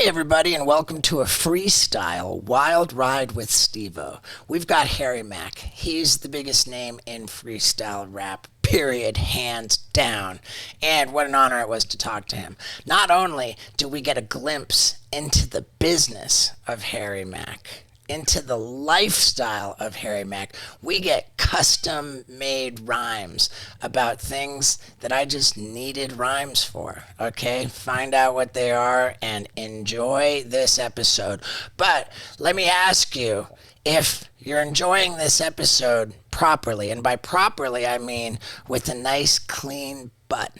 Hey everybody, and welcome to a freestyle wild ride with Steve-O. We've got Harry Mack. He's the biggest name in freestyle rap, period, hands down. And what an honor it was to talk to him. Not only do we get a glimpse into the business of Harry Mack, into the lifestyle of Harry Mack, we get custom-made rhymes about things that I just needed rhymes for, okay? Find out what they are and enjoy this episode. But let me ask you, if you're enjoying this episode properly, and by properly I mean with a nice clean butt,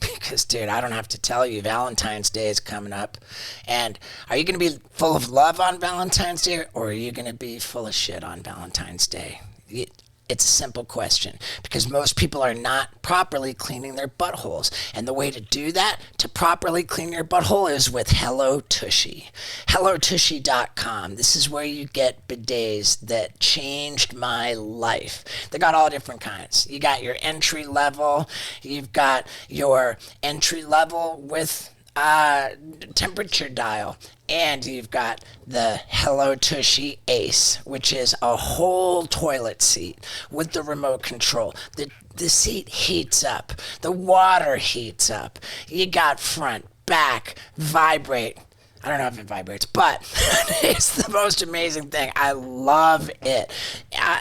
because, dude, I don't have to tell you, Valentine's Day is coming up. And are you going to be full of love on Valentine's Day, or are you going to be full of shit on Valentine's Day? It's a simple question, because most people are not properly cleaning their buttholes. And the way to do that, to properly clean your butthole, is with Hello Tushy. HelloTushy.com. This is where you get bidets that changed my life. They got all different kinds. You got your entry level. You've got your entry level with temperature dial, and you've got the Hello Tushy Ace, which is a whole toilet seat with the remote control. The seat heats up, the water heats up, you got front, back, vibrate. I don't know if it vibrates, but it's the most amazing thing. I love it.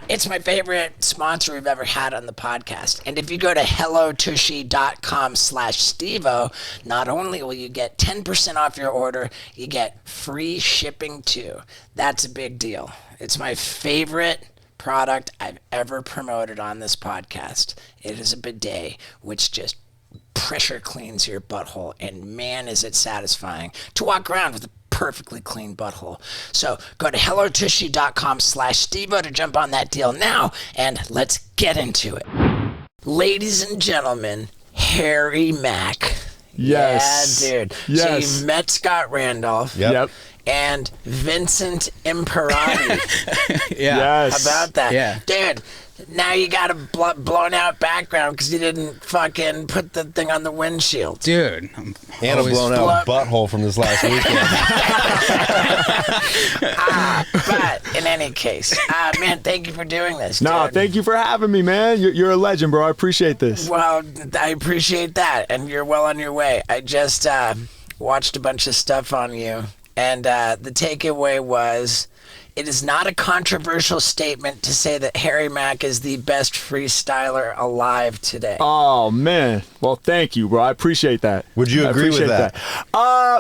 It's my favorite sponsor we've ever had on the podcast. And if you go to hellotushy.com/Steve-O, not only will you get 10% off your order, you get free shipping too. That's a big deal. It's my favorite product I've ever promoted on this podcast. It is a bidet, which just pressure cleans your butthole, and man is it satisfying to walk around with a perfectly clean butthole. So go to hellotushy.com/Steve-O to jump on that deal now, and let's get into it. Ladies and gentlemen, Harry Mack. Yes. Yeah, dude. Yes. So you met Scott Randolph. Yep. And Vincent Imperati. Yeah. Yes. How about that? Yeah. Dude, now you got a blown out background because you didn't fucking put the thing on the windshield. Dude. And a blown out butthole from this last weekend. But in any case, man, thank you for doing this. No, dude. thank you for having me, man. You're a legend, bro. I appreciate this. Well, I appreciate that, and you're well on your way. I just watched a bunch of stuff on you, and the takeaway was, it is not a controversial statement to say that Harry Mack is the best freestyler alive today. Oh, man. Well, thank you, bro. I appreciate that. Would you agree with that?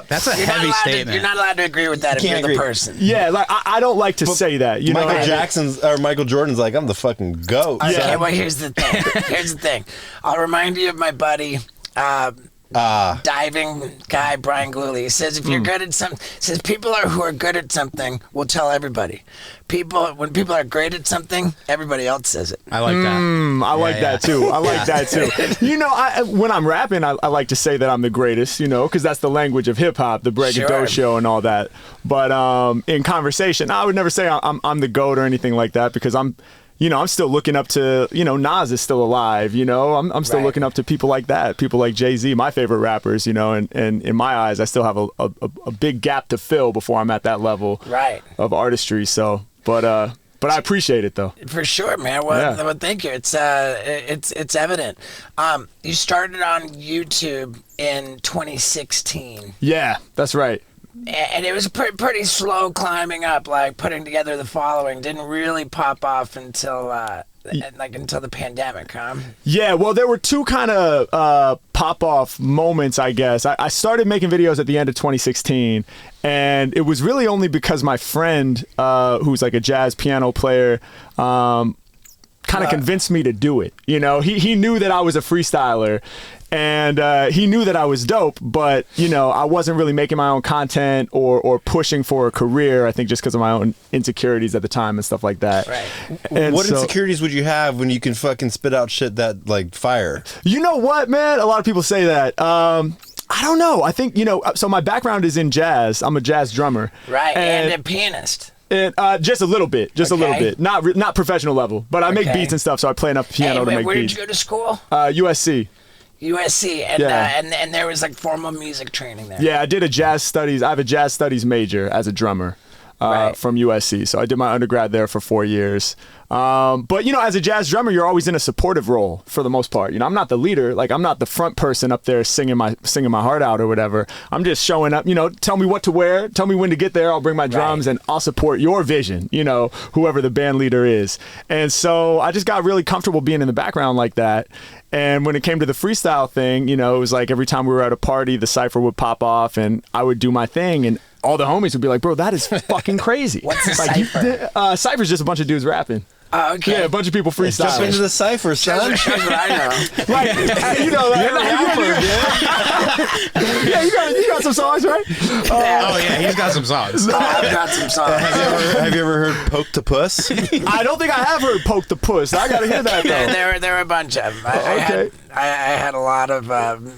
That's a heavy statement. You're not allowed to agree with that if you're the person. Yeah, like I don't like to say that. You know, Michael Jordan's like, I'm the fucking GOAT. Okay, well, here's the thing. I'll remind you of my buddy, diving guy Brian Gluley. He says if you're good at something, says people who are good at something will tell everybody. When people are great at something, everybody else says it. I like that. I like that too. I like that too. You know, when I'm rapping, I like to say that I'm the greatest, you know, because that's the language of hip hop, the braggadocio and all that. But in conversation, I would never say I'm the GOAT or anything like that, because I'm still looking up to, Nas is still alive, I'm still looking up to people like that, people like Jay-Z, my favorite rappers, and in my eyes, I still have a big gap to fill before I'm at that level of artistry. So, but I appreciate it though. For sure, man. Well, thank you. It's evident. You started on YouTube in 2016. Yeah, that's right. And it was pretty slow climbing up, like putting together the following. Didn't really pop off until the pandemic, huh? Yeah, well, there were two kind of pop-off moments, I guess. I started making videos at the end of 2016, and it was really only because my friend, who's like a jazz piano player, kind of convinced me to do it. He knew that I was a freestyler, and he knew that I was dope, but, I wasn't really making my own content or pushing for a career, I think just because of my own insecurities at the time and stuff like that. Right. And what insecurities would you have when you can fucking spit out shit that, like, fire? You know what, man? A lot of people say that. I don't know. I think, so my background is in jazz. I'm a jazz drummer. Right, and a pianist. Just a little bit, a little bit, not professional level, but I make beats and stuff, so I play enough piano to make beats. Where did you go to school? USC. USC, and, Yeah. And there was like formal music training there. Yeah, I did a jazz studies. I have a jazz studies major as a drummer. Right. From USC. So I did my undergrad there for 4 years. But, as a jazz drummer, you're always in a supportive role for the most part. I'm not the leader. Like, I'm not the front person up there singing my heart out or whatever. I'm just showing up, tell me what to wear, tell me when to get there. I'll bring my drums and I'll support your vision, whoever the band leader is. And so I just got really comfortable being in the background like that. And when it came to the freestyle thing, it was like every time we were at a party, the cypher would pop off and I would do my thing. And all the homies would be like, bro, that is fucking crazy. What's a like, cypher? Cypher's just a bunch of dudes rapping. Oh, okay. Yeah, a bunch of people Jump freestyling. into the cipher, son. Shows what I know. Like, yeah, you got some songs, right? Oh yeah, he's got some songs. I've got some songs. Have you ever heard "Poke to Puss"? I don't think I have heard "Poke the Puss." I gotta hear that though. There were a bunch of them. I had a lot of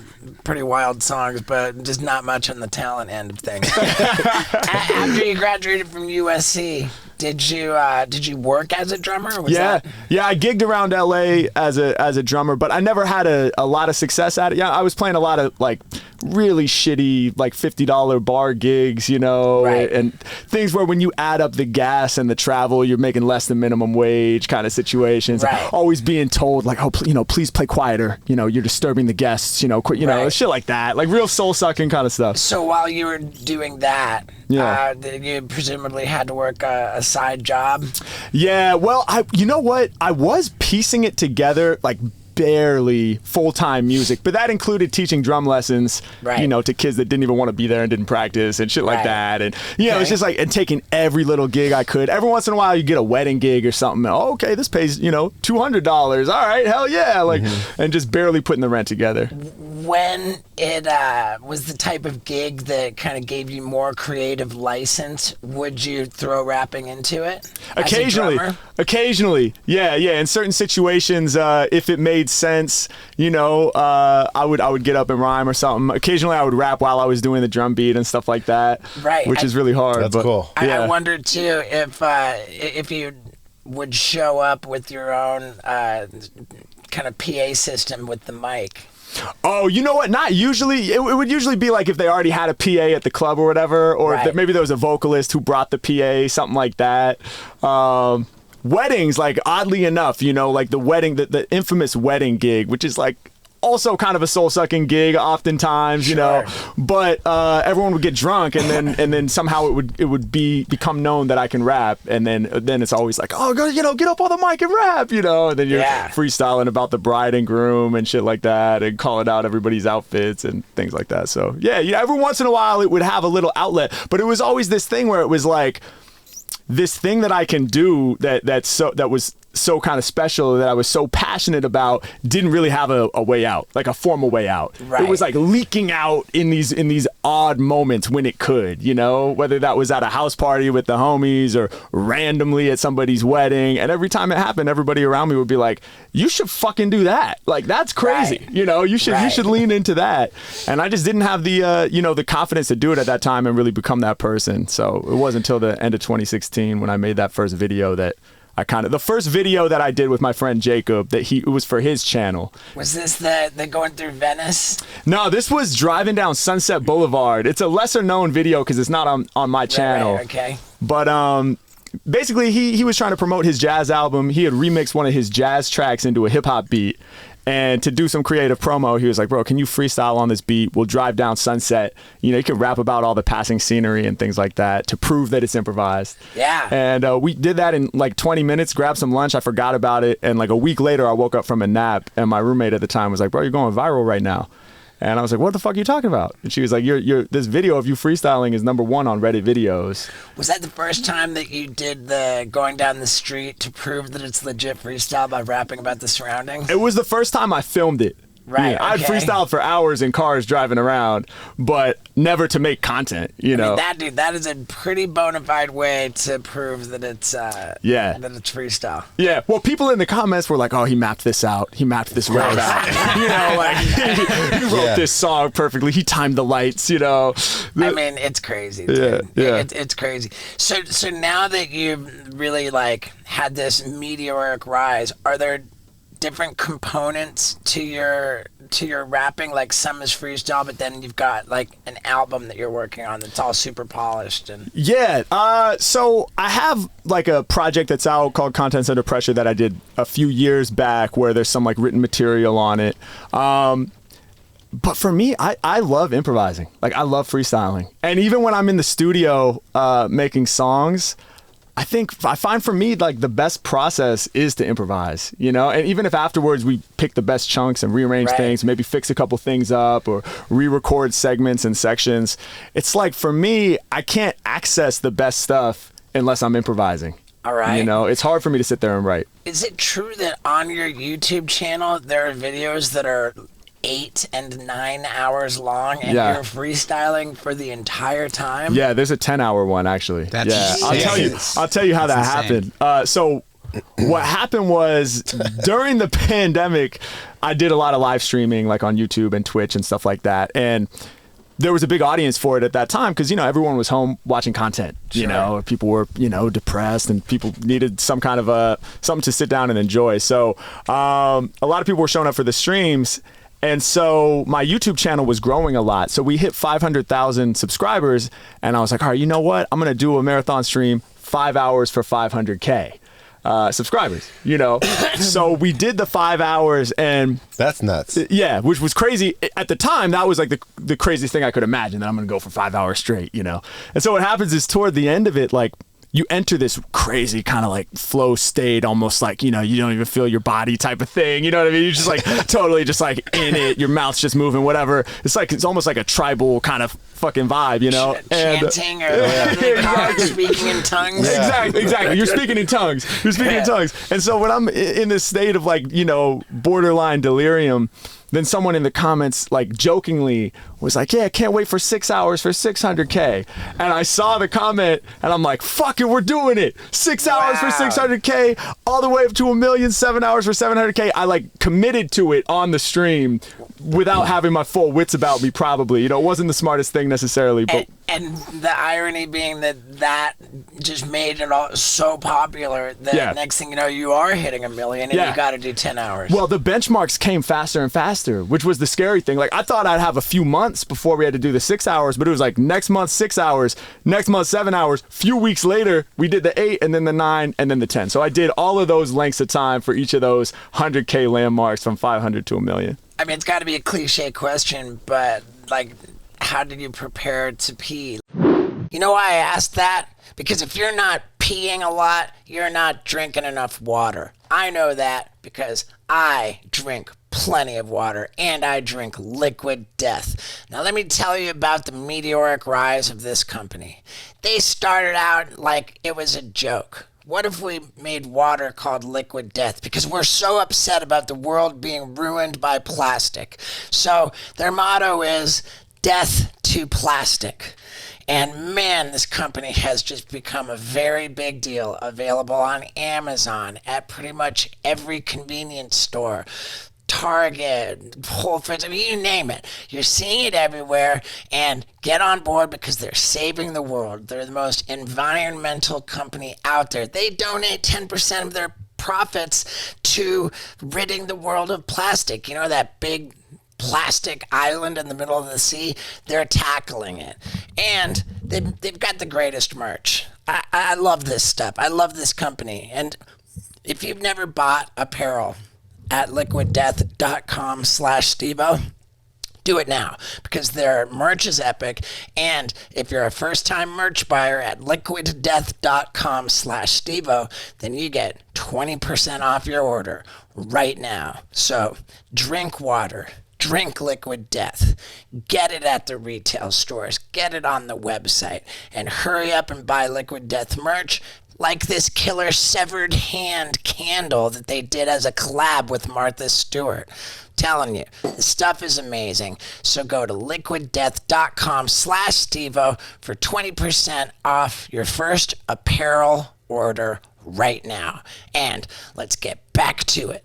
pretty wild songs, but just not much on the talent end of things. After you graduated from USC, did you work as a drummer? Yeah, I gigged around LA as a drummer, but I never had a lot of success at it. Yeah, I was playing a lot of like really shitty like $50 bar gigs, Right. and things where when you add up the gas and the travel, you're making less than minimum wage kind of situations. Right. Always being told like, oh, please play quieter. You're disturbing the guests. Quit. Right. Shit like that, like real soul sucking kind of stuff. So while you were doing that, you presumably had to work a side job. Yeah, well, you know what? I was piecing it together like barely full-time music, but that included teaching drum lessons, Right. To kids that didn't even want to be there and didn't practice and shit like Right. that. And it's just like, and taking every little gig I could. Every once in a while you get a wedding gig or something. Oh, okay, this pays, $200. All right, hell yeah. Like, and just barely putting the rent together. When it was the type of gig that kind of gave you more creative license, would you throw rapping into it? As a drummer? Occasionally. Yeah. In certain situations, if it made sense, I would get up and rhyme or something. Occasionally I would rap while I was doing the drum beat and stuff like that. Right. Which is really hard. That's cool. I wondered too if you would show up with your own kind of PA system with the mic. Oh, you know what? Not usually. It would usually be like if they already had a PA at the club or whatever, or Right. if maybe there was a vocalist who brought the PA, something like that. Weddings, like oddly enough, like the wedding, the infamous wedding gig, which is like also kind of a soul-sucking gig oftentimes, but everyone would get drunk and then somehow it would become known that I can rap, and then it's always like, oh, get up on the mic and rap, and then you're freestyling about the bride and groom and shit like that and calling out everybody's outfits and things like that. So yeah, every once in a while it would have a little outlet, but it was always this thing where it was like this thing that I can do that was so kind of special, that I was so passionate about, didn't really have a way out, like a formal way out. Right. It was like leaking out in these odd moments when it could, whether that was at a house party with the homies or randomly at somebody's wedding. And every time it happened, everybody around me would be like, you should fucking do that. Like, that's crazy. Right. You should lean into that. And I just didn't have the the confidence to do it at that time and really become that person. So it wasn't until the end of 2016 when I made that first video that the first video that I did with my friend Jacob, it was for his channel. Was this the going through Venice? No, this was driving down Sunset Boulevard. It's a lesser known video because it's not on my channel. Right, okay. But basically he was trying to promote his jazz album. He had remixed one of his jazz tracks into a hip hop beat. And to do some creative promo, he was like, bro, can you freestyle on this beat? We'll drive down Sunset. You can rap about all the passing scenery and things like that to prove that it's improvised. Yeah. And we did that in like 20 minutes, grabbed some lunch. I forgot about it. And like a week later, I woke up from a nap. And my roommate at the time was like, bro, you're going viral right now. And I was like, what the fuck are you talking about? And she was like, this video of you freestyling is #1 on Reddit videos. Was that the first time that you did the going down the street to prove that it's legit freestyle by rapping about the surroundings? It was the first time I filmed it. Right. Yeah, I'd freestyled for hours in cars driving around, but never to make content, I mean, that is a pretty bona fide way to prove that it's that it's freestyle. Yeah. Well, people in the comments were like, "Oh, he mapped this out. He mapped this rap out. Like he wrote this song perfectly. He timed the lights. I mean, it's crazy. Dude. Yeah. It's crazy. So now that you've really like had this meteoric rise, are there different components to your rapping? Like some is freestyle, but then you've got like an album that you're working on that's all super polished and Yeah. So I have like a project that's out called Contents Under Pressure that I did a few years back, where there's some like written material on it. But for me, I love improvising. Like I love freestyling. And even when I'm in the studio making songs, I find for me, like the best process is to improvise, you know? And even if afterwards we pick the best chunks and rearrange things, maybe fix a couple things up or re-record segments and sections, it's like for me, I can't access the best stuff unless I'm improvising. all right. You know, it's hard for me to sit there and write. Is it true that on your YouTube channel there are videos that are 8 and 9 hours long and you're freestyling for the entire time? Yeah, there's a 10-hour one actually. That's I'll tell you how that happened. So what happened was during the pandemic, I did a lot of live streaming like on YouTube and Twitch and stuff like that. And there was a big audience for it at that time because, you know, everyone was home watching content, you know, people were, you know, depressed and people needed some kind of something to sit down and enjoy. So a lot of people were showing up for the streams. And so my YouTube channel was growing a lot. So we hit 500,000 subscribers and I was like, all right, you know what? I'm going to do a marathon stream 5 hours for 500K subscribers, you know? So we did the 5 hours and that's nuts. Yeah, which was crazy. At the time, that was like the craziest thing I could imagine, that I'm going to go for 5 hours straight, you know? And so what happens is toward the end of it, like, you enter this crazy kind of like flow state, almost like, you know, you don't even feel your body type of thing. You know what I mean? You're just like totally just like in it. Your mouth's just moving, whatever. It's almost like a tribal kind of fucking vibe, you know? Chanting or whatever they call it, speaking in tongues. Yeah. Exactly. You're speaking in tongues. In tongues. And so when I'm in this state of like, you know, borderline delirium, then someone in the comments like jokingly was like, yeah, can't wait for 6 hours for 600K. And I saw the comment and I'm like, fuck it, we're doing it. 6 hours for 600K, all the way up to 1 million, 7 hours for 700K. I like committed to it on the stream without having my full wits about me, probably. You know, it wasn't the smartest thing necessarily, but. And the irony being that just made it all so popular that next thing you know, you are hitting 1 million and you got to do 10 hours. Well, the benchmarks came faster and faster, which was the scary thing. Like I thought I'd have a few months before we had to do the 6 hours, but it was like next month 6 hours, next month 7 hours. Few weeks later, we did the 8 and then the 9 and then the 10. So I did all of those lengths of time for each of those 100K landmarks from 500 to 1 million. I mean, it's got to be a cliche question, but like, how did you prepare to pee? You know why I asked that? Because if you're not peeing a lot, you're not drinking enough water. I know that because I drink plenty of water and I drink liquid death. Now let me tell you about the meteoric rise of this company. They started out like it was a joke. What if we made water called liquid death? Because we're so upset about the world being ruined by plastic. So their motto is death to plastic. And man, this company has just become a very big deal, available on Amazon, at pretty much every convenience store, Target, Whole Foods, I mean, you name it. You're seeing it everywhere, and get on board because they're saving the world. They're the most environmental company out there. They donate 10% of their profits to ridding the world of plastic. You know, that big plastic island in the middle of the sea? They're tackling it. And they've got the greatest merch. I love this stuff. I love this company. And if you've never bought apparel at liquiddeath.com/Stevo, do it now because their merch is epic. And if you're a first-time merch buyer at liquiddeath.com/Stevo, then you get 20% off your order right now. So drink water. Drink Liquid Death. Get it at the retail stores. Get it on the website. And hurry up and buy Liquid Death merch, like this killer severed hand candle that they did as a collab with Martha Stewart. Telling you, the stuff is amazing. So go to liquiddeath.com/Stevo for 20% off your first apparel order right now. And let's get back to it.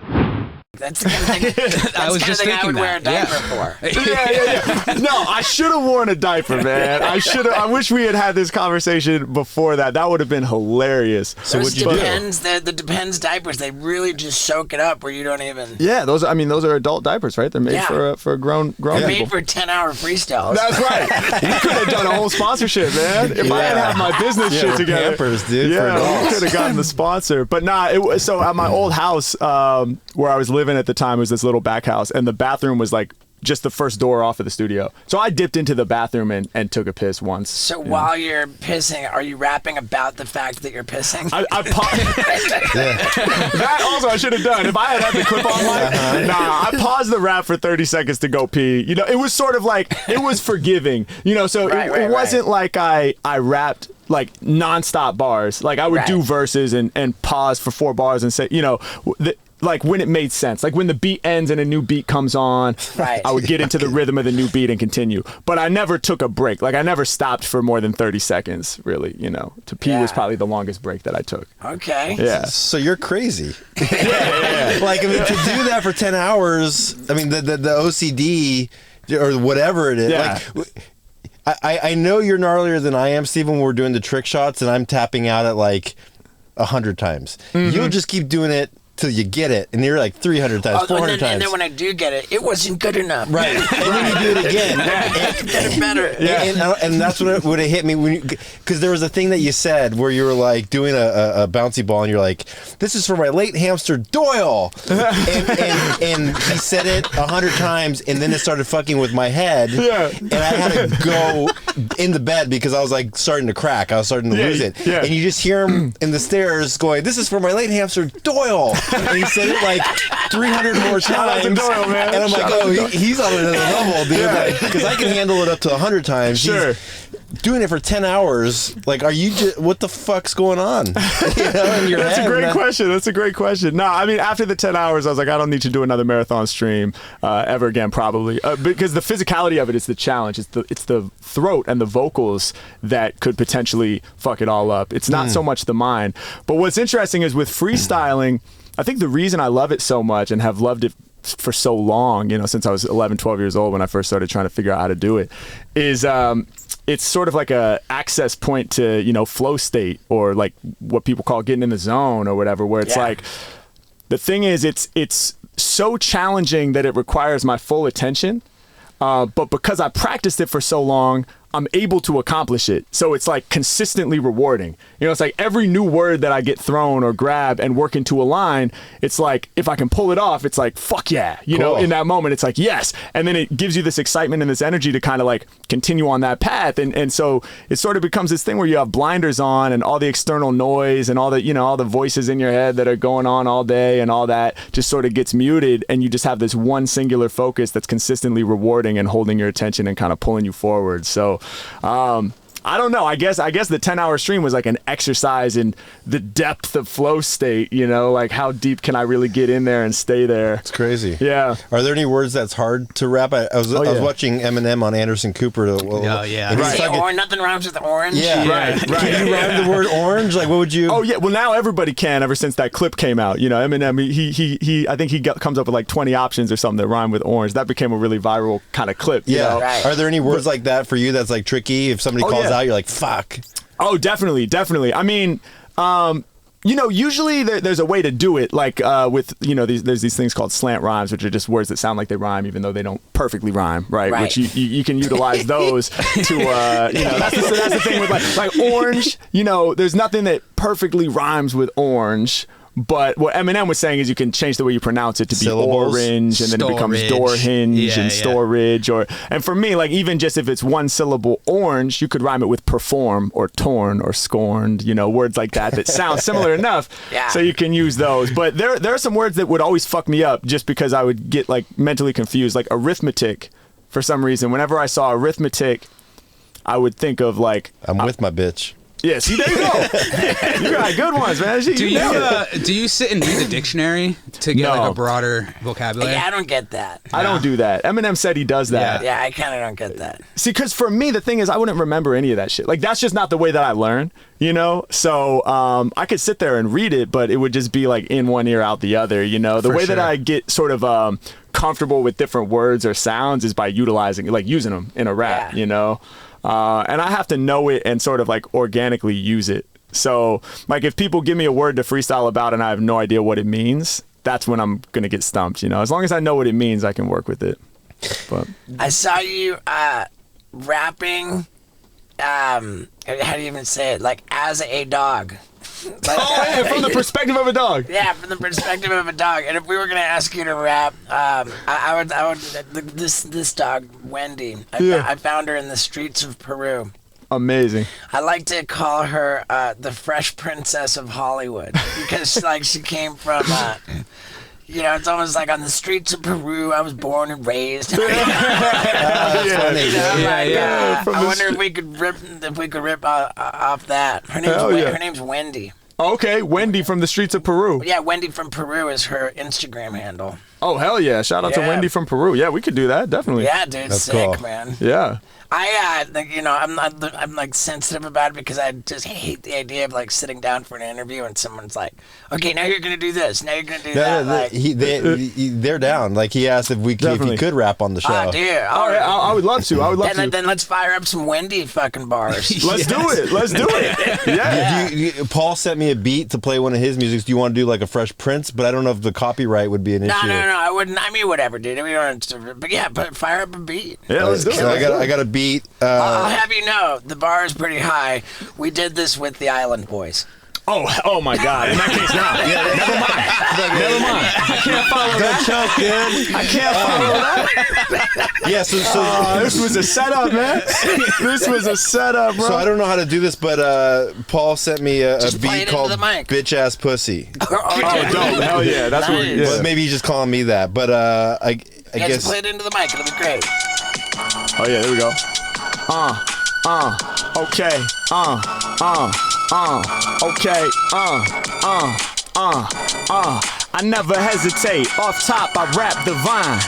That's the kind of thing, that's I was the kind just of thing I would thinking wear a that, diaper for. Yeah. No, I should have worn a diaper, man. I wish we had had this conversation before that. That would have been hilarious. So Those what'd you do? Depends, the Depends diapers, they really just soak it up where you don't even. Yeah, those are adult diapers, right? They're made Yeah. for grown They're people. made for 10-hour freestyles. That's right. We could have done a whole sponsorship, man. If I had had my business shit together. Pampers, dude. For Yeah, we adults. could have gotten the sponsor. But nah, it was so at my old house where I was living at the time was this little back house, and the bathroom was like just the first door off of the studio. So I dipped into the bathroom and took a piss once. So while you're pissing, are you rapping about the fact that you're pissing? I that also I should have done. If I had the clip on mic, I paused the rap for 30 seconds to go pee. You know, it was sort of like, it was forgiving. You know, so it wasn't like I rapped like nonstop bars. Like I would do verses and pause for 4 bars and say, you know, like when it made sense, like when the beat ends and a new beat comes on, I would get into the rhythm of the new beat and continue. But I never took a break. Like I never stopped for more than 30 seconds, really, you know. To pee was probably the longest break that I took. Okay. Yeah. So you're crazy. Like, I mean, to do that for 10 hours, I mean, the OCD or whatever it is. Yeah. Like, I know you're gnarlier than I am, Steven, when we're doing the trick shots, and I'm tapping out at like 100 times. You'll just keep doing it till you get it, and you're like 300 times, 400 times. And then when I do get it, it wasn't good enough. Right. And then you do it again. Get it better. And that's what would have hit me because there was a thing that you said where you were like doing a bouncy ball, and you're like, "This is for my late hamster Doyle," and he said it 100 times, and then it started fucking with my head, and I had to go in the bed because I was like starting to crack. I was starting to lose it, and you just hear him in the stairs going, "This is for my late hamster Doyle." And he said it like 300 more times. Doyle, man. And I'm like, oh, he's on another level, dude. Because I can handle it up to 100 times. Sure. He's doing it for 10 hours. Like, are you just, what the fuck's going on? You know, in your That's head, a great man. question. That's a great question. No, I mean, after the 10 hours, I was like, I don't need to do another marathon stream ever again, probably. Because the physicality of it is the challenge. It's the throat and the vocals that could potentially fuck it all up. It's not so much the mind. But what's interesting is with freestyling, I think the reason I love it so much and have loved it for so long, you know, since I was 11, 12 years old when I first started trying to figure out how to do it, is it's sort of like a access point to, you know, flow state, or like what people call getting in the zone or whatever, where it's like, the thing is, it's so challenging that it requires my full attention. But because I practiced it for so long, I'm able to accomplish it. So it's like consistently rewarding. You know, it's like every new word that I get thrown or grab and work into a line, it's like, if I can pull it off, it's like, fuck yeah. You know, in that moment, it's like, yes. And then it gives you this excitement and this energy to kind of like continue on that path. And so it sort of becomes this thing where you have blinders on and all the external noise and all the, you know, all the voices in your head that are going on all day and all that just sort of gets muted. And you just have this one singular focus that's consistently rewarding and holding your attention and kind of pulling you forward. So I don't know. I guess the 10-hour stream was like an exercise in the depth of flow state, you know, like how deep can I really get in there and stay there? It's crazy. Yeah. Are there any words that's hard to rap? I was watching Eminem on Anderson Cooper. Oh, yeah. and he's Say talking- nothing rhymes with orange. Yeah. Right. Can you rhyme the word orange? Like, what would you? Oh yeah, well now everybody can ever since that clip came out. You know, Eminem, he I think comes up with like 20 options or something that rhyme with orange. That became a really viral kind of clip. Yeah. You know? Right. Are there any words like that for you that's like tricky? If somebody calls out, you're like, fuck. Oh, definitely. I mean, you know, usually there's a way to do it, like with, you know, there's these things called slant rhymes, which are just words that sound like they rhyme, even though they don't perfectly rhyme, right? Which you can utilize those to, you know, that's the thing with like orange. You know, there's nothing that perfectly rhymes with orange. But what Eminem was saying is you can change the way you pronounce it to be Syllables. orange, and then it becomes door hinge and storage. And for me, like even just if it's one syllable orange, you could rhyme it with perform or torn or scorned, you know, words like that sound similar enough. Yeah. So you can use those. But there are some words that would always fuck me up just because I would get like mentally confused, like arithmetic. For some reason, whenever I saw arithmetic, I would think of like, I'm with my bitch. Yeah, see, there you go. You got good ones, man. Do you sit and read the dictionary to get like a broader vocabulary? Yeah, I don't get that. I don't do that. Eminem said he does that. Yeah, I kind of don't get that. See, because for me, the thing is, I wouldn't remember any of that shit. Like, that's just not the way that I learn, you know? So I could sit there and read it, but it would just be like in one ear, out the other, you know? The way that I get sort of comfortable with different words or sounds is by using them in a rap, you know? And I have to know it and sort of like organically use it. So like if people give me a word to freestyle about and I have no idea what it means, that's when I'm going to get stumped, you know. As long as I know what it means, I can work with it. But I saw you rapping, how do you even say it? Like as a dog. Like, from the perspective of a dog. Yeah, from the perspective of a dog. And if we were gonna ask you to rap, I would. This dog, Wendy. I found her in the streets of Peru. Amazing. I like to call her the Fresh Princess of Hollywood because like she came from. You know, it's almost like on the streets of Peru. I was born and raised. I wonder if we could rip off that. Her name's Wendy. Okay, Wendy from the streets of Peru. Yeah, Wendy from Peru is her Instagram handle. Oh hell yeah! Shout out to Wendy from Peru. Yeah, we could do that definitely. Yeah, dude, that's sick, cool. man. Yeah. I'm like sensitive about it because I just hate the idea of like sitting down for an interview and someone's like, okay, now you're gonna do this, now you're gonna do that. They're down. Like he asked if he could rap on the show. Oh, dude. I would love to. I would love to. Then let's fire up some Wendy fucking bars. Let's do it. Yeah. Paul sent me a beat to play one of his musics. Do you want to do like a Fresh Prince? But I don't know if the copyright would be an issue. No, I wouldn't. I mean, whatever, dude. But yeah, fire up a beat. Yeah, let's do it. So I got a beat. I'll have you know, the bar is pretty high. We did this with the Island Boys. Oh my God! In that case, now, never mind. I can't follow that. Choke, dude. I can't follow that. Yeah, so this was a setup, man. This was a setup, bro. So I don't know how to do this, but Paul sent me a beat called "Bitch Ass Pussy." Oh, dope! Hell yeah, that's what. Yeah. Well, maybe he's just calling me that, but I guess play it into the mic. It'll be great. Oh yeah, there we go. Okay, okay, I never hesitate. Off top, I rap divine.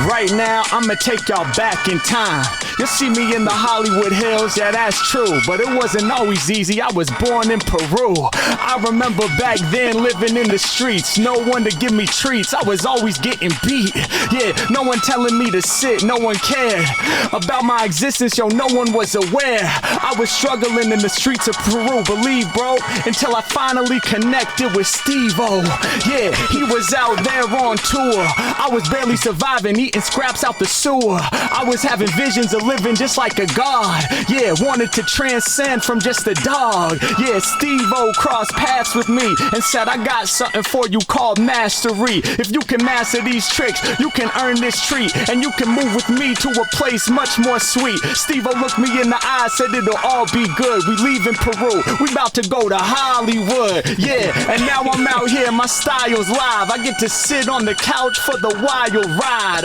Right now, I'ma take y'all back in time. You'll see me in the Hollywood Hills, yeah, that's true. But it wasn't always easy, I was born in Peru. I remember back then living in the streets. No one to give me treats, I was always getting beat. Yeah, no one telling me to sit, no one cared about my existence, yo, no one was aware. I was struggling in the streets of Peru, believe, bro, until I finally connected with Steve-O. Yeah, he was out there on tour. I was barely surviving, eating scraps out the sewer. I was having visions of living just like a god. Yeah, wanted to transcend from just a dog. Yeah, Steve-O crossed paths with me and said, I got something for you called mastery. If you can master these tricks, you can earn this treat, and you can move with me to a place much more sweet. Steve-O looked me in the eye, said it'll all be good. We leaving Peru, we about to go to Hollywood. Yeah, and now I'm out here, my style's live. I get to sit on the couch for the wild ride.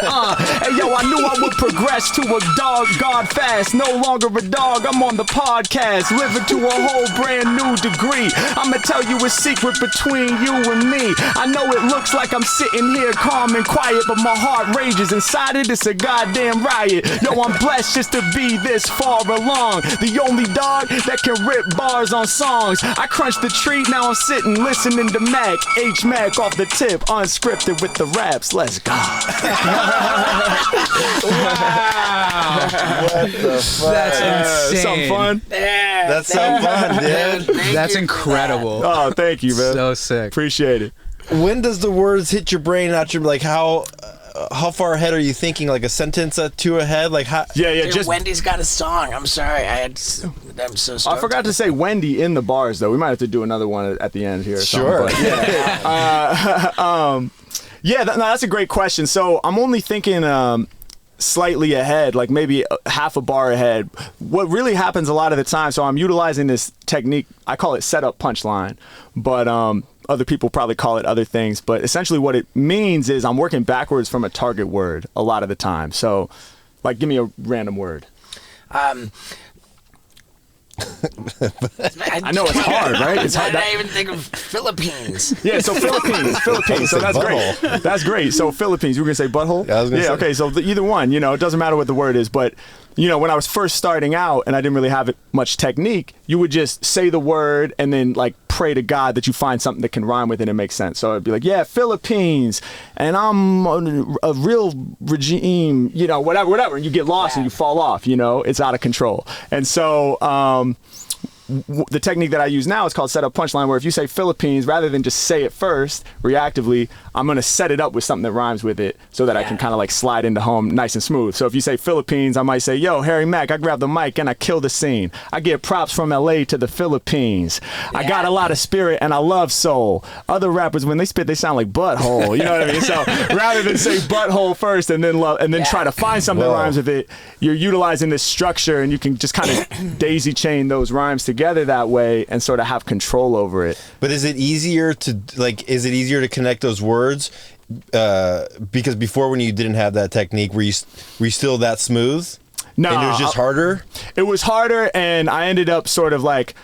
Hey yo, I knew I would progress to a dog god fast. No longer a dog, I'm on the podcast, living to a whole brand new degree. I'ma tell you a secret between you and me. I know it looks like I'm sitting here calm and quiet, but my heart rages inside it, it's a goddamn riot. Yo, I'm blessed just to be this far along. The only dog that can rip bars on songs. I crunched the treat, now I'm sitting listening to Mack. Mack off the tip, unscripted with the raps. Let's go. Wow. what the fuck? That's insane. Something fun. Yeah, That's so fun, dude. That's incredible. Oh, thank you, man. So sick. Appreciate it. When does the words hit your brain? Not your like how far ahead are you thinking? Like a sentence or two ahead? Like how? Yeah. Dude, Just Wendy's got a song. I'm sorry. I'm so stoked. I forgot to say Wendy in the bars though. We might have to do another one at the end here. Or Sure. Something, but yeah. That's a great question. So I'm only thinking slightly ahead, like maybe half a bar ahead. What really happens a lot of the time, so I'm utilizing this technique, I call it setup punchline, but other people probably call it other things, but essentially what it means is I'm working backwards from a target word a lot of the time. So like give me a random word. I know it's hard, right? It's hard. I didn't even think of Philippines. Yeah, so Philippines. So that's great. That's great. So Philippines, you were gonna say butthole? Yeah, I was gonna say. Okay, so either one, you know, it doesn't matter what the word is, but you know, when I was first starting out and I didn't really have much technique, you would just say the word and then like pray to God that you find something that can rhyme with it and make sense. So it'd be like, yeah, Philippines, and I'm a real regime, you know, whatever. And you get lost and you fall off, you know, it's out of control. And so, the technique that I use now is called set up punchline, where if you say Philippines, rather than just say it first reactively, I'm going to set it up with something that rhymes with it so that I can kind of like slide into home nice and smooth. So if you say Philippines, I might say, yo, Harry Mack, I grab the mic and I kill the scene. I get props from LA to the Philippines. I got a lot of spirit and I love soul. Other rappers, when they spit, they sound like butthole. You know what I mean? So rather than say butthole first and then try to find something that rhymes with it, you're utilizing this structure and you can just kind of daisy chain those rhymes together that way and sort of have control over it. But is it easier to connect those words? Because before, when you didn't have that technique, were you still that smooth? No, and it was just harder. It was harder, and I ended up sort of like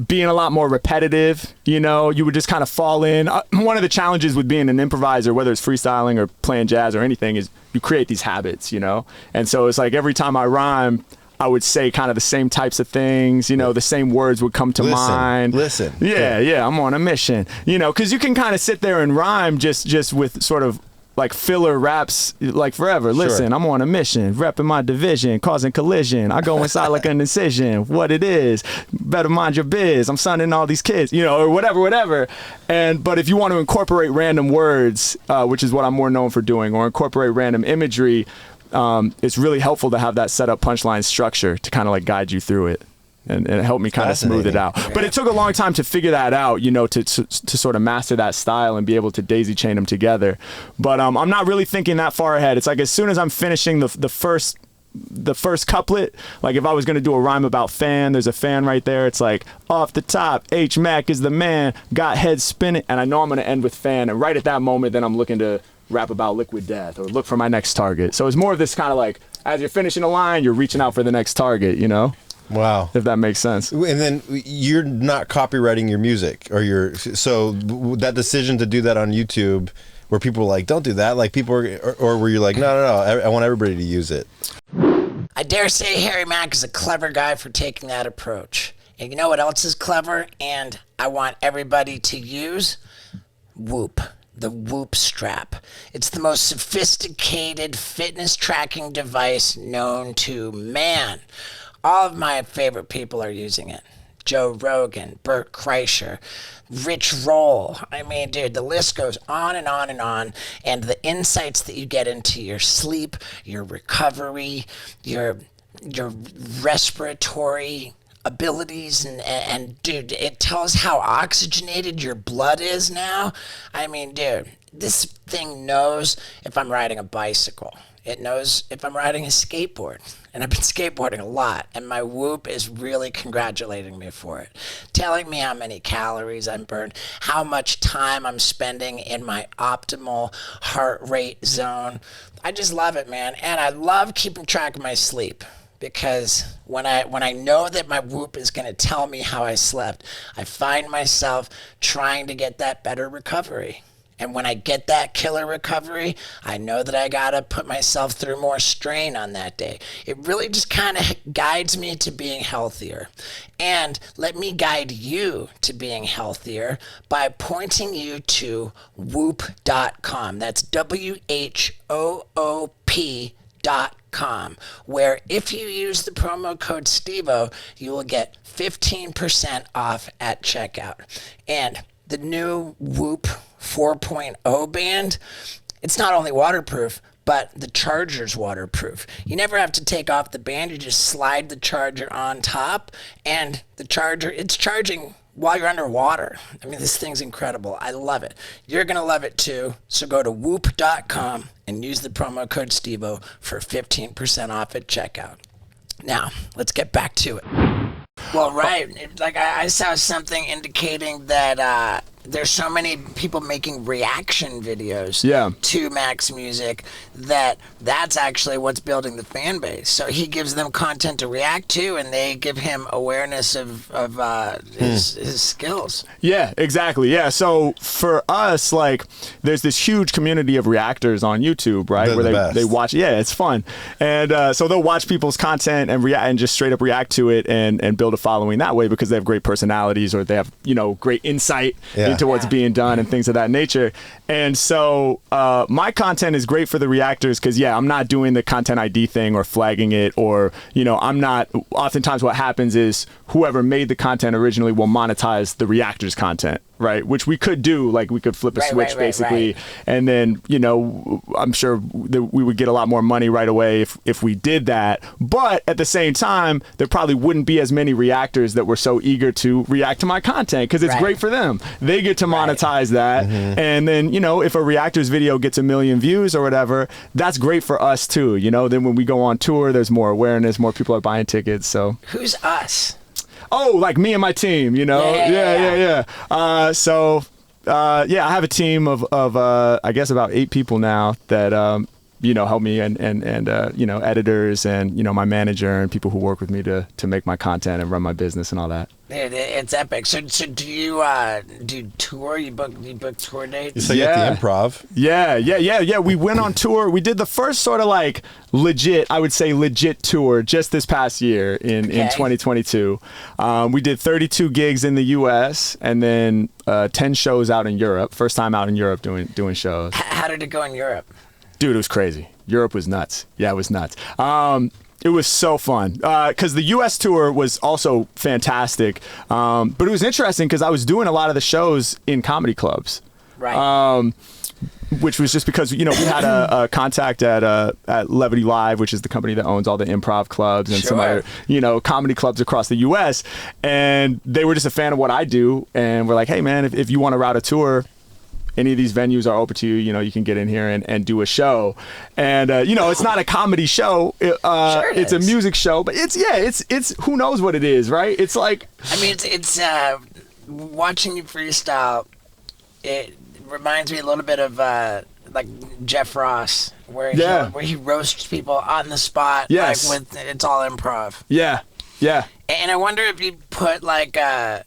being a lot more repetitive. You know, you would just kind of fall in. One of the challenges with being an improviser, whether it's freestyling or playing jazz or anything, is you create these habits. You know, and so it's like every time I rhyme, I would say kind of the same types of things, you know, the same words would come to mind. Listen. Yeah, I'm on a mission. You know, because you can kind of sit there and rhyme just with sort of like filler raps like forever. Listen, I'm on a mission, repping my division, causing collision. I go inside like an incision. What it is, better mind your biz. I'm sunning all these kids, you know, or whatever. But if you want to incorporate random words, which is what I'm more known for doing, or incorporate random imagery, it's really helpful to have that setup punchline structure to kind of like guide you through it and it helped me kind of smooth it out. But it took a long time to figure that out, you know, to sort of master that style and be able to daisy chain them together. But I'm not really thinking that far ahead. It's like as soon as I'm finishing the first couplet, like if I was going to do a rhyme about fan, there's a fan right there. It's like off the top, H Mack is the man, got head spinning, and I know I'm going to end with fan. And right at that moment, then I'm looking to rap about liquid death or look for my next target. So it's more of this kind of like, as you're finishing a line, you're reaching out for the next target, you know? Wow. If that makes sense. And then you're not copywriting your music so that decision to do that on YouTube where people are like, don't do that. Like people or where you're like, no, I want everybody to use it. I dare say Harry Mack is a clever guy for taking that approach. And you know what else is clever and I want everybody to use? Whoop. The Whoop strap. It's the most sophisticated fitness tracking device known to man. All of my favorite people are using it. Joe Rogan, Bert Kreischer, Rich Roll. I mean, dude, the list goes on and on and on. And the insights that you get into your sleep, your recovery, your respiratory abilities and dude, it tells how oxygenated your blood is now. I mean, dude, this thing knows if I'm riding a bicycle. It knows if I'm riding a skateboard. And I've been skateboarding a lot, and my Whoop is really congratulating me for it, telling me how many calories I'm burned, how much time I'm spending in my optimal heart rate zone. I just love it, man, and I love keeping track of my sleep. Because when I know that my Whoop is going to tell me how I slept, I find myself trying to get that better recovery. And when I get that killer recovery, I know that I got to put myself through more strain on that day. It really just kind of guides me to being healthier. And let me guide you to being healthier by pointing you to whoop.com. That's WHOOP.com, where if you use the promo code STEVO, you will get 15% off at checkout. And the new Whoop 4.0 band, it's not only waterproof, but the charger's waterproof. You never have to take off the band, you just slide the charger on top, and the charger, it's charging while you're underwater. I mean, this thing's incredible. I love it. You're going to love it too. So go to whoop.com and use the promo code STEVO for 15% off at checkout. Now, let's get back to it. Well, right. Like I saw something indicating that there's so many people making reaction videos Yeah. to Mack's music that's actually what's building the fan base. So he gives them content to react to, and they give him awareness of his skills. Yeah, exactly. Yeah. So for us, like, there's this huge community of reactors on YouTube, right? They're Where the best. they watch. Yeah, it's fun. And so they'll watch people's content and react and just straight up react to it and build a following that way because they have great personalities or they have, great insight into what's being done and things of that nature. And so my content is great for the reactors because, I'm not doing the content ID thing or flagging it or, I'm not. Oftentimes what happens is whoever made the content originally will monetize the reactors content, right? Which we could do, like we could flip a switch basically. And then, I'm sure that we would get a lot more money right away if we did that. But at the same time, there probably wouldn't be as many reactors that were so eager to react to my content because it's great for them. They get to monetize that. And then, if a reactors video gets 1 million views or whatever, that's great for us too. Then when we go on tour, there's more awareness, more people are buying tickets. So Who's us? Oh, like me and my team, Yeah. I have a team of I guess about 8 people now that help me and editors and my manager and people who work with me to make my content and run my business and all that. It's epic. So do you do tour? You book tour dates? You say at the Improv. Yeah. We went on tour. We did the first sort of like legit tour just this past year in 2022. We did 32 gigs in the U.S. and then 10 shows out in Europe. First time out in Europe doing shows. How did it go in Europe? Dude, it was crazy. Europe was nuts. Yeah, it was nuts. It was so fun because the U.S. tour was also fantastic. But it was interesting because I was doing a lot of the shows in comedy clubs. Right. Which was just because, we had a contact at Levity Live, which is the company that owns all the improv clubs and some other, comedy clubs across the U.S. And they were just a fan of what I do. And we're like, hey, man, if you want to route a tour, any of these venues are open to you. You can get in here and do a show. And, it's not a comedy show. It's a music show. But it's who knows what it is, right? It's like... I mean, it's watching you freestyle, it reminds me a little bit of like Jeff Ross, where he roasts people on the spot. Yes. Like it's all improv. Yeah. And I wonder if you put like a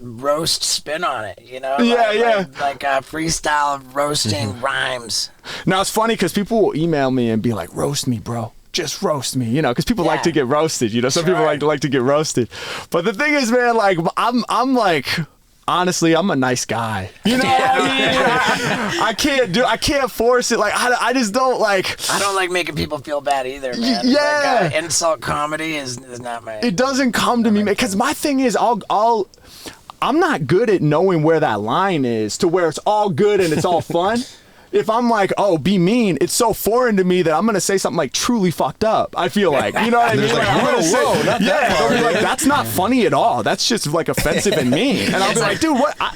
roast spin on it, like a freestyle roasting rhymes. Now it's funny because people will email me and be like, roast me, bro, just roast me, because people like to get roasted, some people like to get roasted. But the thing is, man, like I'm like, honestly, I'm a nice guy. I can't force it. Like I just don't like. I don't like making people feel bad either, man. Yeah. Like, insult comedy is not my. It doesn't come to me, man. Because my thing is, I'm not good at knowing where that line is to where it's all good and it's all fun. If I'm like, oh, be mean, it's so foreign to me that I'm gonna say something like truly fucked up. I feel like, you know what I mean? Like, whoa, not that they'll be hard. like, that's not funny at all. That's just like offensive and mean. And I'll be like, dude, what? I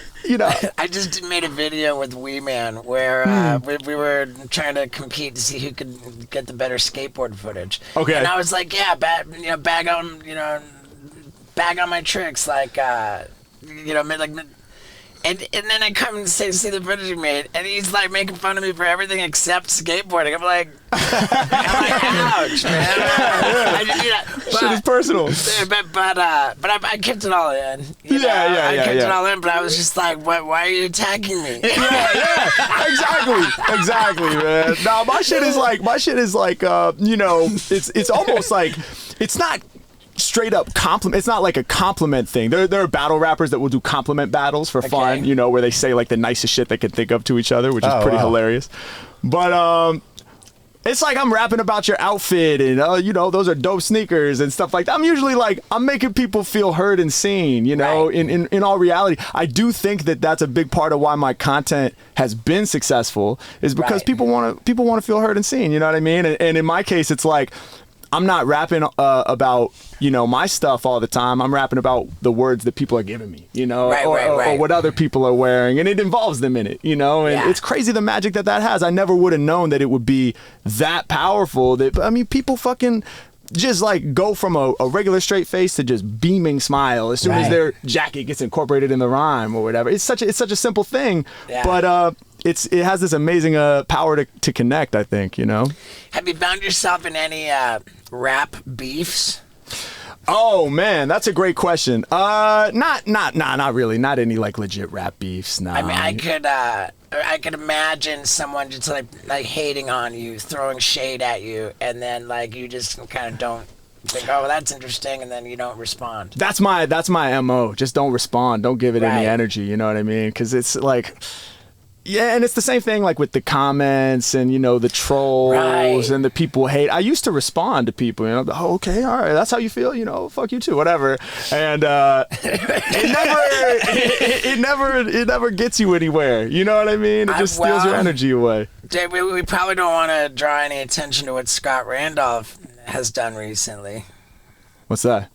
just made a video with Wee Man where we were trying to compete to see who could get the better skateboard footage. Okay. And I was like, bag on my tricks, like. And then I come and see the footage he made, and he's like making fun of me for everything except skateboarding. I'm like, ouch, man. Shit is personal. But I kept it all in. I kept it all in, but I was just like, why are you attacking me? Exactly, man. No, my shit is like, it's almost like, it's not straight up compliment. It's not like a compliment thing. There are battle rappers that will do compliment battles for fun, where they say like the nicest shit they can think of to each other, which is pretty hilarious. But it's like I'm rapping about your outfit and those are dope sneakers and stuff like that. I'm usually like, I'm making people feel heard and seen, in all reality. I do think that that's a big part of why my content has been successful is because people want to feel heard and seen, you know what I mean? And in my case, it's like, I'm not rapping about, my stuff all the time. I'm rapping about the words that people are giving me, or what other people are wearing, and it involves them in it, and it's crazy the magic that has. I never would have known that it would be that powerful. People fucking, just like go from a regular straight face to just beaming smile as soon as their jacket gets incorporated in the rhyme or whatever. It's such a simple thing, but it has this amazing power to connect, I think, you know. Have you found yourself in any rap beefs? Oh man, that's a great question. Not really. Not any like legit rap beefs. No. I mean, I could imagine someone just like hating on you, throwing shade at you, and then like you just kind of don't think, oh, well, that's interesting, and then you don't respond. That's my MO. Just don't respond. Don't give it any energy. You know what I mean? Because it's like. Yeah, and it's the same thing like with the comments and, you know, the trolls and the people hate. I used to respond to people, you know, oh, okay, all right, that's how you feel, you know, fuck you too, whatever. And it never gets you anywhere. You know what I mean? It just steals your energy away. Dave, we probably don't want to draw any attention to what Scott Randolph has done recently. What's that?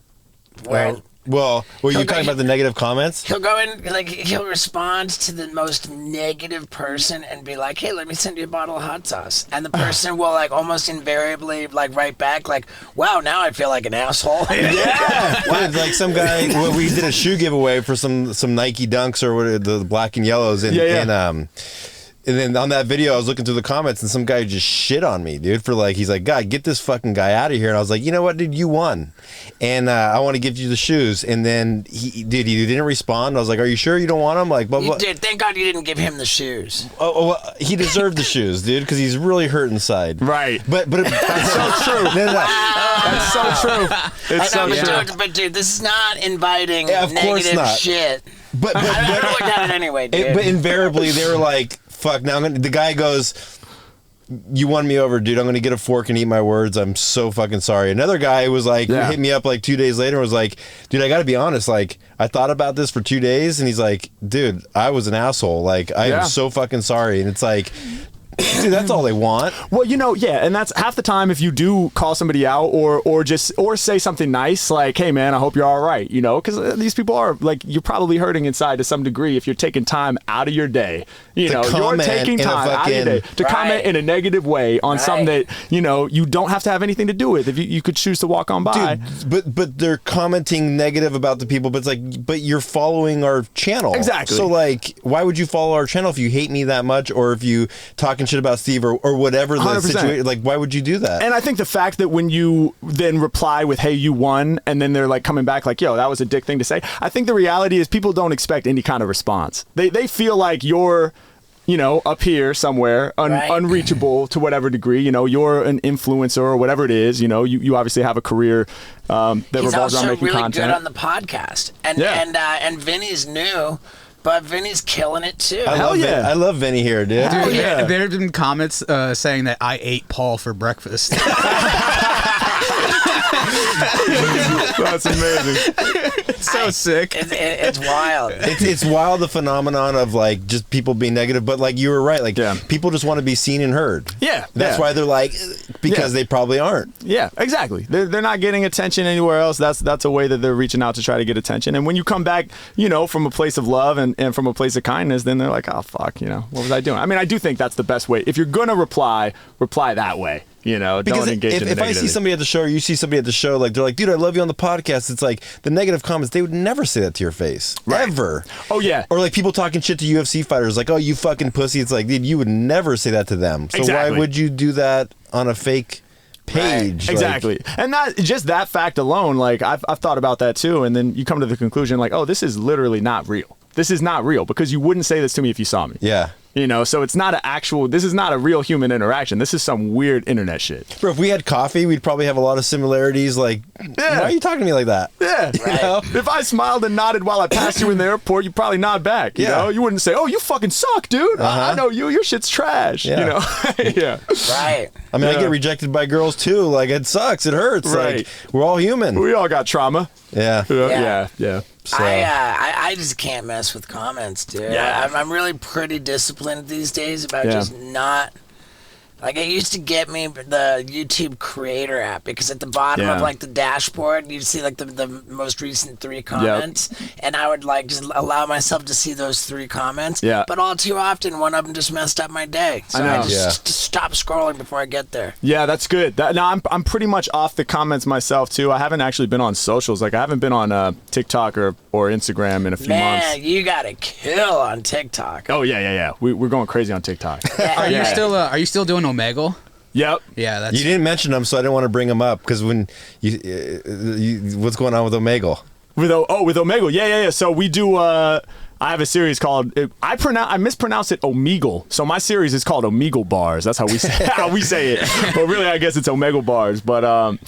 Well, were you talking about the negative comments? He'll go in, like, he'll respond to the most negative person and be like, hey, let me send you a bottle of hot sauce. And the person will, like, almost invariably, like, write back, like, wow, now I feel like an asshole. Yeah. Like some guy, we did a shoe giveaway for some Nike Dunks or what, the black and yellows. And then on that video, I was looking through the comments, and some guy just shit on me, dude, for like, he's like, God, get this fucking guy out of here. And I was like, you know what, dude, you won. And I want to give you the shoes. And then he didn't respond. I was like, are you sure you don't want them? Like, blah, blah. You did. Thank God you didn't give him the shoes. Well, he deserved the shoes, dude, because he's really hurt inside. Right. But that's so true. That's so true. It's so true. But dude, this is not inviting of course negative not. shit. But I don't look at it anyway, dude. But invariably, they were like, fuck, now the guy goes, you won me over, dude. I'm going to get a fork and eat my words. I'm so fucking sorry. Another guy was like, hit me up like 2 days later and was like, dude, I got to be honest. Like, I thought about this for 2 days. And he's like, dude, I was an asshole. Like, I am so fucking sorry. And it's like, dude, that's all they want. Well, you know, and that's half the time if you do call somebody out or say something nice like, hey man, I hope you're all right, you know, because these people are like, you're probably hurting inside to some degree if you're taking time out of your day. You know, you're taking time out of your day to comment in a negative way on something that, you know, you don't have to have anything to do with. If you could choose to walk on by. Dude, but they're commenting negative about the people, but it's like, but you're following our channel. Exactly. So like, why would you follow our channel if you hate me that much, or if you talking shit about Steve or whatever the 100%. Situation, like, why would you do that? And I think the fact that when you then reply with, hey, you won, and then they're like coming back like, yo, that was a dick thing to say. I think the reality is people don't expect any kind of response. They feel like you're, you know, up here somewhere, unreachable to whatever degree. You know, you're an influencer or whatever it is. You know, you obviously have a career that revolves around making content. He's also really good on the podcast. And Vinny's new. But Vinny's killing it too. I love Vinny here, dude. There have been comments saying that I ate Paul for breakfast. That's amazing. It's so sick. It's wild. It's wild, the phenomenon of like just people being negative, but like you were right, like people just want to be seen and heard. Yeah, that's why they're like, because they probably aren't. Yeah, exactly. They're not getting attention anywhere else. That's a way that they're reaching out to try to get attention. And when you come back, you know, from a place of love and from a place of kindness, then they're like, oh fuck, you know, what was I doing? I mean, I do think that's the best way. If you're gonna reply that way. You know, because don't engage in the if I see somebody at the show, or you see somebody at the show, like they're like, dude, I love you on the podcast. It's like the negative comments, they would never say that to your face. Ever. Oh yeah. Or like people talking shit to UFC fighters, like, oh, you fucking pussy. It's like, dude, you would never say that to them. So why would you do that on a fake page? Exactly. And that fact alone, like I've thought about that too. And then you come to the conclusion like, oh, this is literally not real. This is not real because you wouldn't say this to me if you saw me. Yeah. You know, so it's not this is not a real human interaction. This is some weird internet shit. Bro, if we had coffee, we'd probably have a lot of similarities. Like, why are you talking to me like that? Yeah. You know? If I smiled and nodded while I passed you in the airport, you'd probably nod back. You know, you wouldn't say, oh, you fucking suck, dude. I know you. Your shit's trash. You know? Right. I mean, I get rejected by girls too. Like, it sucks. It hurts. Like, we're all human. We all got trauma. Yeah. So. I just can't mess with comments, dude. I'm really pretty disciplined these days about just not Like, it used to get me the YouTube creator app, because at the bottom of, like, the dashboard, you'd see, like, the most recent 3 comments, and I would, like, just allow myself to see those 3 comments. Yeah. But all too often, one of them just messed up my day. So I know. just stop scrolling before I get there. Yeah, that's good. Now, I'm pretty much off the comments myself, too. I haven't actually been on socials. Like, I haven't been on TikTok or Instagram in a few months. Man, you got to kill on TikTok. Oh, yeah. We're going crazy on TikTok. Are you still doing Omegle? Yep. Yeah, that's. You didn't mention them, so I didn't want to bring them up because when what's going on with Omegle? With Omegle, yeah. So we do. I have a series called. I mispronounced it Omegle. So my series is called Omegle Bars. That's how we say it. But really, I guess it's Omegle Bars. But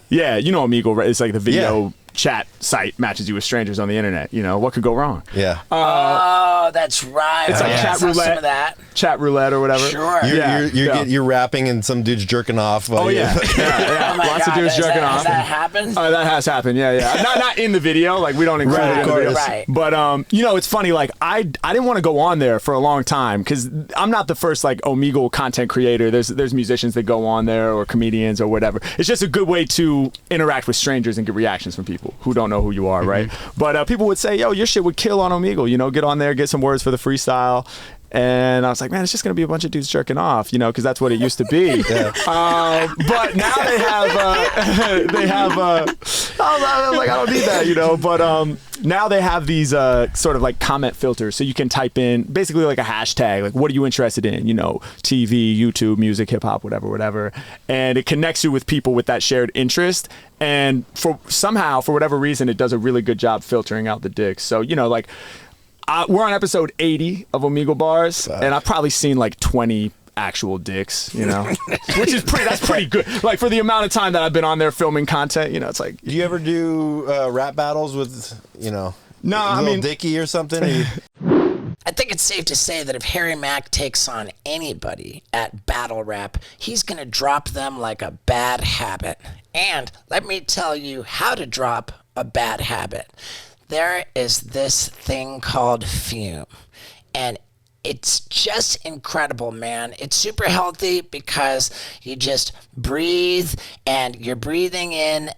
yeah, you know Omegle, right? It's like the video chat site matches you with strangers on the internet. You know, what could go wrong? Yeah. Oh, that's right. It's like chat roulette. Some of that. Chat roulette or whatever. Sure. You're rapping and some dude's jerking off. Oh yeah. Oh my Lots God, of dudes jerking off. Has that happened? That has happened. Yeah. Not in the video. Like, we don't include it in the video. Right. But you know, it's funny. Like, I didn't want to go on there for a long time because I'm not the first like Omegle content creator. There's musicians that go on there, or comedians or whatever. It's just a good way to interact with strangers and get reactions from people who don't know who you are, right? But people would say, yo, your shit would kill on Omegle. You know, get on there, get some words for the freestyle. And I was like, man, it's just going to be a bunch of dudes jerking off, you know, because that's what it used to be. But now they have, I was like, I don't need that, you know. But now they have these sort of like comment filters. So you can type in basically like a hashtag, like, what are you interested in? You know, TV, YouTube, music, hip hop, whatever. And it connects you with people with that shared interest. And for whatever reason, it does a really good job filtering out the dicks. So, you know, like, we're on episode 80 of Omegle Bars, and I've probably seen like 20 actual dicks, you know, that's pretty good. Like, for the amount of time that I've been on there filming content, you know, it's like. Do you ever do rap battles with, you know, Lil Dicky or something? I think it's safe to say that if Harry Mack takes on anybody at battle rap, he's going to drop them like a bad habit. And let me tell you how to drop a bad habit. There is this thing called fume, and it's just incredible, man. It's super healthy because you just breathe, and you're breathing in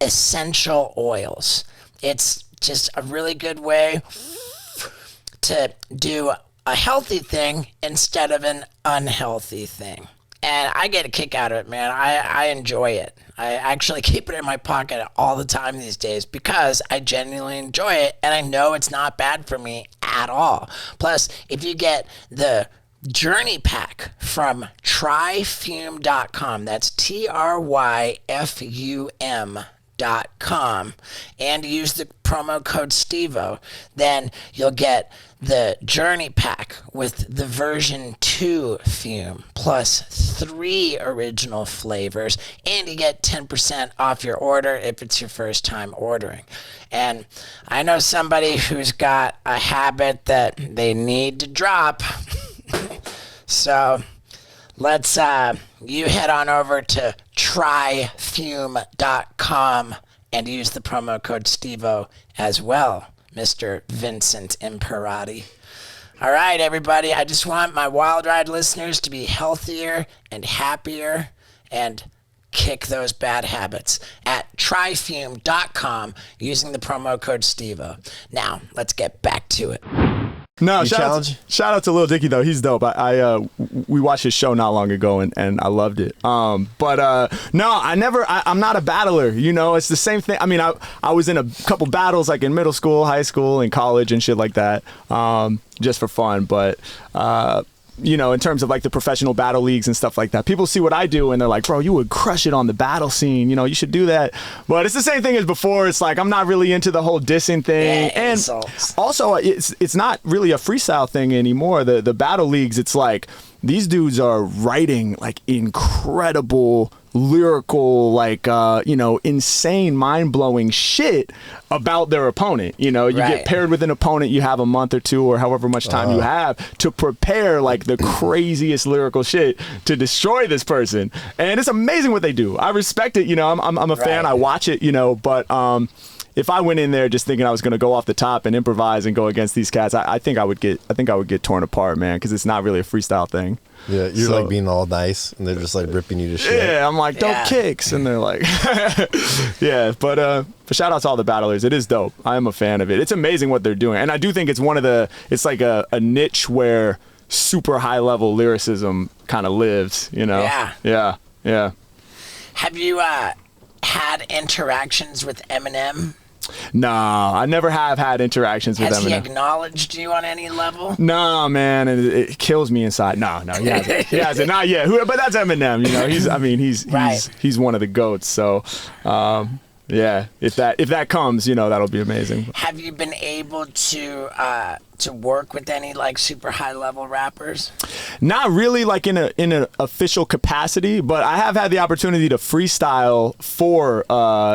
essential oils. It's just a really good way to do a healthy thing instead of an unhealthy thing. And I get a kick out of it, man. I enjoy it. I actually keep it in my pocket all the time these days because I genuinely enjoy it, and I know it's not bad for me at all. Plus, if you get the Journey Pack from tryfume.com, that's TRYFUM.com, and use the promo code STEVO, then you'll get the Journey Pack with the version 2 fume plus 3 original flavors, and you get 10% off your order if it's your first time ordering. And I know somebody who's got a habit that they need to drop. So let's you head on over to tryfume.com and use the promo code STEVO as well, Mr. Vincent Imperati. All right, everybody, I just want my Wild Ride listeners to be healthier and happier and kick those bad habits at tryfume.com using the promo code STEVO. Now, let's get back to it. No, shout out to Lil Dicky though. He's dope. We watched his show not long ago and I loved it. I'm not a battler. You know, it's the same thing. I mean, I was in a couple battles like in middle school, high school, and college and shit like that, just for fun. But you know, in terms of like the professional battle leagues and stuff like that, people see what I do and they're like, bro, you would crush it on the battle scene. You know, you should do that. But it's the same thing as before. It's like, I'm not really into the whole dissing thing. Yeah, and insults. Also, it's not really a freestyle thing anymore. The battle leagues, it's like these dudes are writing like incredible lyrical, like, you know, insane, mind-blowing shit. about their opponent. You know, you get paired with an opponent, you have a month or two or however much time you have to prepare like the craziest lyrical shit to destroy this person. And it's amazing what they do. I respect it, you know, I'm a fan, I watch it, you know, but if I went in there just thinking I was going to go off the top and improvise and go against these cats, I think I would get torn apart, man, because it's not really a freestyle thing. Yeah, you're like being all nice, and they're just like ripping you to shit. Yeah, I'm like, dope kicks, and they're like, yeah. But shout out to all the battlers. It is dope. I am a fan of it. It's amazing what they're doing, and I do think it's it's like a niche where super high level lyricism kind of lives. You know? Yeah. Have you had interactions with Eminem? No, I never have had interactions with Eminem. Has he acknowledged you on any level? No, man, and it kills me inside. No, he hasn't. He hasn't. Not yet. But that's Eminem. You know, he's one of the goats. So, yeah, if that comes, you know, that'll be amazing. Have you been able to work with any like super high level rappers? Not really like in an official capacity, but I have had the opportunity to freestyle for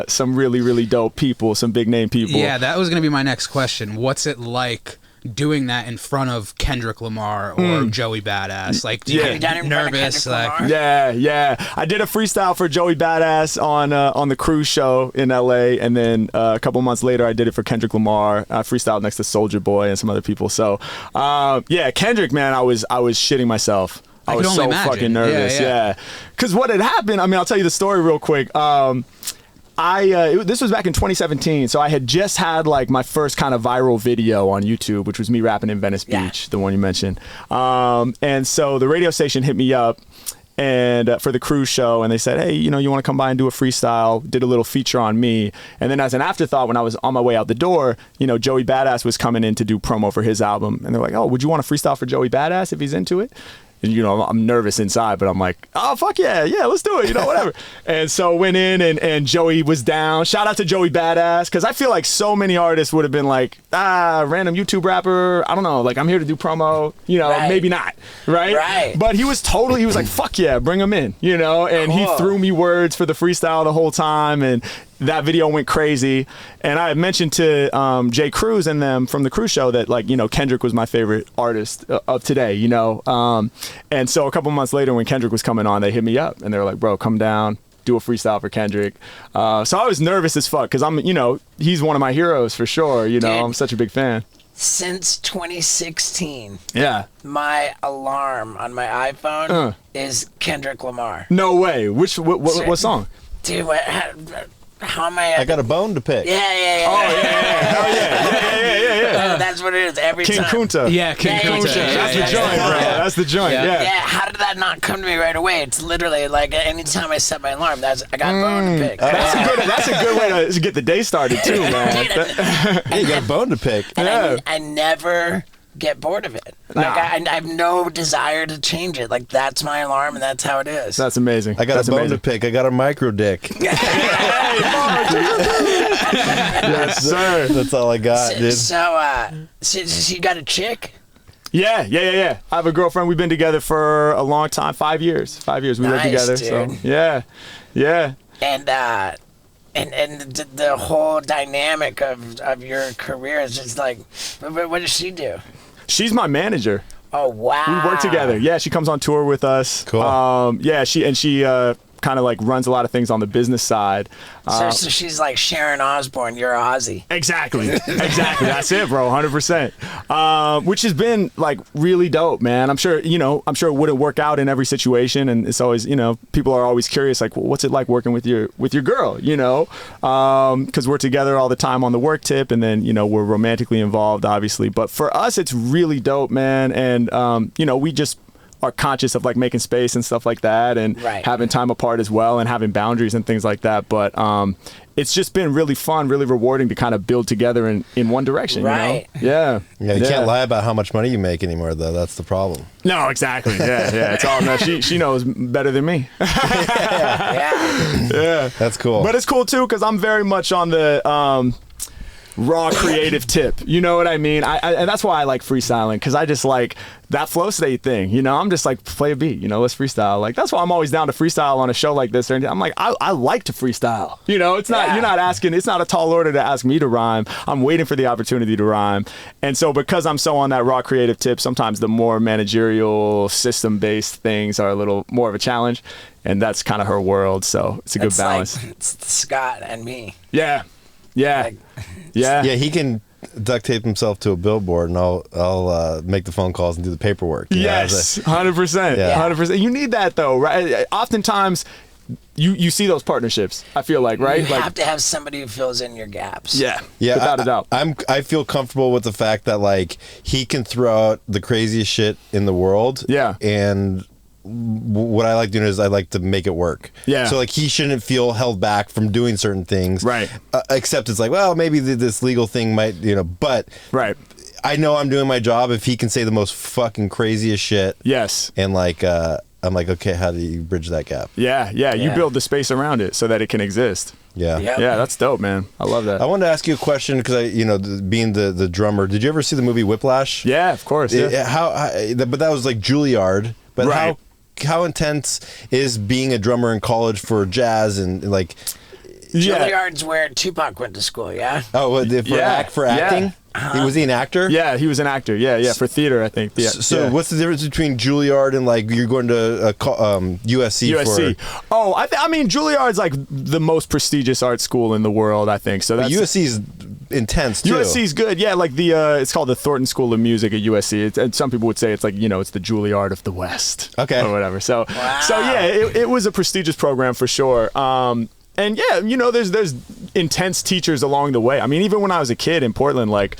some really, really dope people, some big name people. Yeah, that was going to be my next question. What's it like doing that in front of Kendrick Lamar or Joey Badass? Like, do you get nervous? Like, yeah. I did a freestyle for Joey Badass on the Cruise show in LA, and then a couple months later, I did it for Kendrick Lamar. I freestyled next to Soulja Boy and some other people. So, yeah, Kendrick, man, I was shitting myself. I was so fucking nervous. Yeah. Because what had happened, I mean, I'll tell you the story real quick. This was back in 2017, so I had just had like my first kind of viral video on YouTube, which was me rapping in Venice Beach, the one you mentioned. And so the radio station hit me up and for the Cruise show, and they said, hey, you know, you want to come by and do a freestyle? Did a little feature on me. And then as an afterthought, when I was on my way out the door, you know, Joey Badass was coming in to do promo for his album, and they're like, oh, would you want to freestyle for Joey Badass if he's into it? And, you know, I'm nervous inside, but I'm like, oh, fuck yeah, let's do it, you know, whatever. And so went in, and Joey was down. Shout out to Joey Badass, because I feel like so many artists would have been like, random YouTube rapper, I don't know, like, I'm here to do promo, you know, maybe not, right? But he was like, fuck yeah, bring him in, you know, and he threw me words for the freestyle the whole time, and that video went crazy. And I had mentioned to Jay Cruz and them from the Cruise show that, like, you know, Kendrick was my favorite artist of today, you know. And so a couple months later when Kendrick was coming on, they hit me up and they were like, bro, come down, do a freestyle for Kendrick. So I was nervous as fuck because you know, he's one of my heroes for sure. You know, I'm such a big fan. Since 2016, my alarm on my iPhone is Kendrick Lamar. No way. What song? Dude, how am I? I got a bone to pick. Yeah. Oh yeah. That's what it is every King time. Kunta. Yeah, King Kunta. That's the joint, bro. That's the joint. Yeah. How did that not come to me right away? It's literally like anytime I set my alarm, I got a bone to pick. That's a good way to get the day started too, man. Hey, you got a bone to pick. And I never get bored of it. Like I have no desire to change it. Like that's my alarm, and that's how it is. That's amazing. I got a bone to pick. I got a micro dick. Yes, sir. That's all I got, dude. So you got a chick? Yeah. I have a girlfriend. We've been together for a long time, 5 years. 5 years we lived together. Dude. So yeah. And the whole dynamic of your career is just like, what does she do? She's my manager. Oh wow. We work together. Yeah, she comes on tour with us. Cool. She kind of like runs a lot of things on the business side. So she's like Sharon Osbourne, you're Ozzy. Exactly. That's it, bro. 100%. Which has been like really dope, man. I'm sure it wouldn't work out in every situation, and it's always, you know, people are always curious, like, well, what's it like working with your girl, you know? Because we're together all the time on the work tip, and then, you know, we're romantically involved, obviously. But for us, it's really dope, man. And you know, we just are conscious of like making space and stuff like that, and having time apart as well, and having boundaries and things like that. But it's just been really fun, really rewarding to kind of build together in one direction. Right. You know? Yeah. You can't lie about how much money you make anymore, though. That's the problem. No, exactly. Yeah. It's all she knows better than me. Yeah. That's cool. But it's cool too because I'm very much on the raw creative tip. You know what I mean? And that's why I like freestyling, because I just like that flow state thing. You know, I'm just like, play a beat, you know, let's freestyle. Like, that's why I'm always down to freestyle on a show like this. I'm like, I like to freestyle. You know, it's not, you're not asking, it's not a tall order to ask me to rhyme. I'm waiting for the opportunity to rhyme. And so because I'm so on that raw creative tip, sometimes the more managerial system-based things are a little more of a challenge. And that's kind of her world. So it's a good balance. Like, it's Scott and me. Yeah. Yeah. Like, Yeah. Yeah, he can duct tape himself to a billboard, and I'll make the phone calls and do the paperwork. Yes, 100%. Yeah. 100%. You need that though, right? Oftentimes, you see those partnerships. I feel like, right? You like, have to have somebody who fills in your gaps. Yeah, Yeah, without a doubt. I feel comfortable with the fact that like he can throw out the craziest shit in the world. Yeah. And what I like doing is I like to make it work. Yeah. So like he shouldn't feel held back from doing certain things. Right. Except it's like, well, maybe this legal thing might, you know, but Right. I know I'm doing my job if he can say the most fucking craziest shit. Yes. And like I'm like, okay, how do you bridge that gap? Yeah. You Yeah. build the space around it so that it can exist. Yeah. Yep. Yeah, that's dope, man. I love that. I wanted to ask you a question because being the drummer, did you ever see the movie Whiplash? Yeah, of course. Yeah. But that was like Juilliard. But Right. how intense is being a drummer in college for jazz and like? Juilliard's where Tupac went to school, yeah? For acting? Was he an actor? Yeah, he was an actor. Yeah, for theater, I think. Yeah. So yeah. what's the difference between Juilliard and like you're going to USC? USC? For? Oh, I mean, Juilliard's like the most prestigious art school in the world, I think. So that's USC's intense too. USC's good, yeah. Like it's called the Thornton School of Music at USC. And some people would say it's like, you know, it's the Juilliard of the West, okay, or whatever. So, wow. yeah, it was a prestigious program for sure. And yeah, you know, there's intense teachers along the way. I mean, even when I was a kid in Portland, like,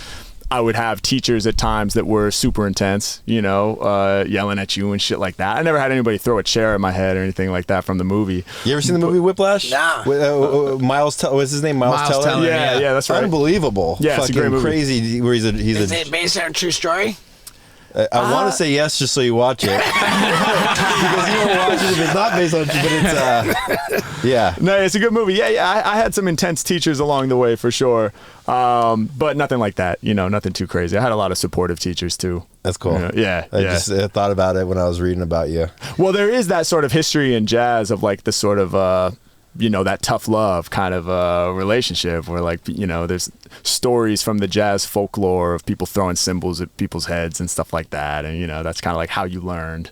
I would have teachers at times that were super intense, you know, yelling at you and shit like that. I never had anybody throw a chair at my head or anything like that from the movie. You ever seen the movie Whiplash? Nah. With, what's his name? Miles Teller? Yeah, that's right. Unbelievable. Yeah, it's a great movie. Crazy. Where Is it based on a true story? I want to say yes, just so you watch it. Because you won't watch it if it's not based on, but it's yeah. No, it's a good movie. Yeah. I had some intense teachers along the way for sure, but nothing like that. You know, nothing too crazy. I had a lot of supportive teachers too. That's cool. Yeah. I just thought about it when I was reading about you. Well, there is that sort of history in jazz of like the sort of you know, that tough love kind of relationship where, like, you know, there's stories from the jazz folklore of people throwing cymbals at people's heads and stuff like that. And, you know, that's kind of like how you learned.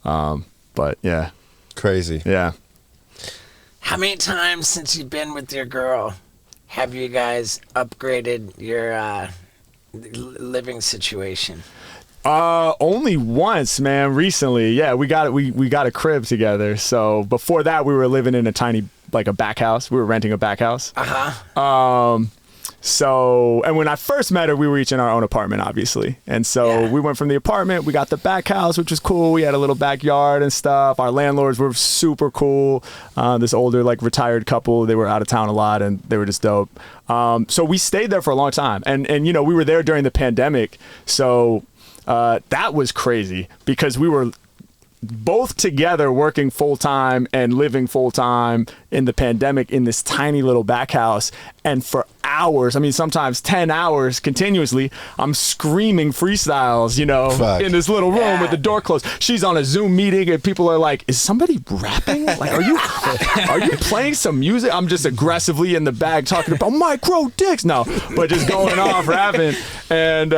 But yeah. Crazy. Yeah. How many times since you've been with your girl have you guys upgraded your living situation? Only once, man, recently. Yeah, we got a crib together. So before that we were living in a tiny, like a back house. We were renting a back house. So, and when I first met her, we were each in our own apartment, obviously. And so we went from the apartment, we got the back house, which was cool. We had a little backyard and stuff. Our landlords were super cool. This older, like, retired couple, they were out of town a lot and they were just dope. So we stayed there for a long time. And you know, we were there during the pandemic. So that was crazy because we were both together working full time and living full time in the pandemic in this tiny little back house. And for hours, I mean, sometimes 10 hours continuously, I'm screaming freestyles, you know, in this little room with the door closed. She's on a Zoom meeting and people are like, is somebody rapping? Like, are you playing some music? I'm just aggressively in the bag talking about micro dicks. No, but just going off rapping. And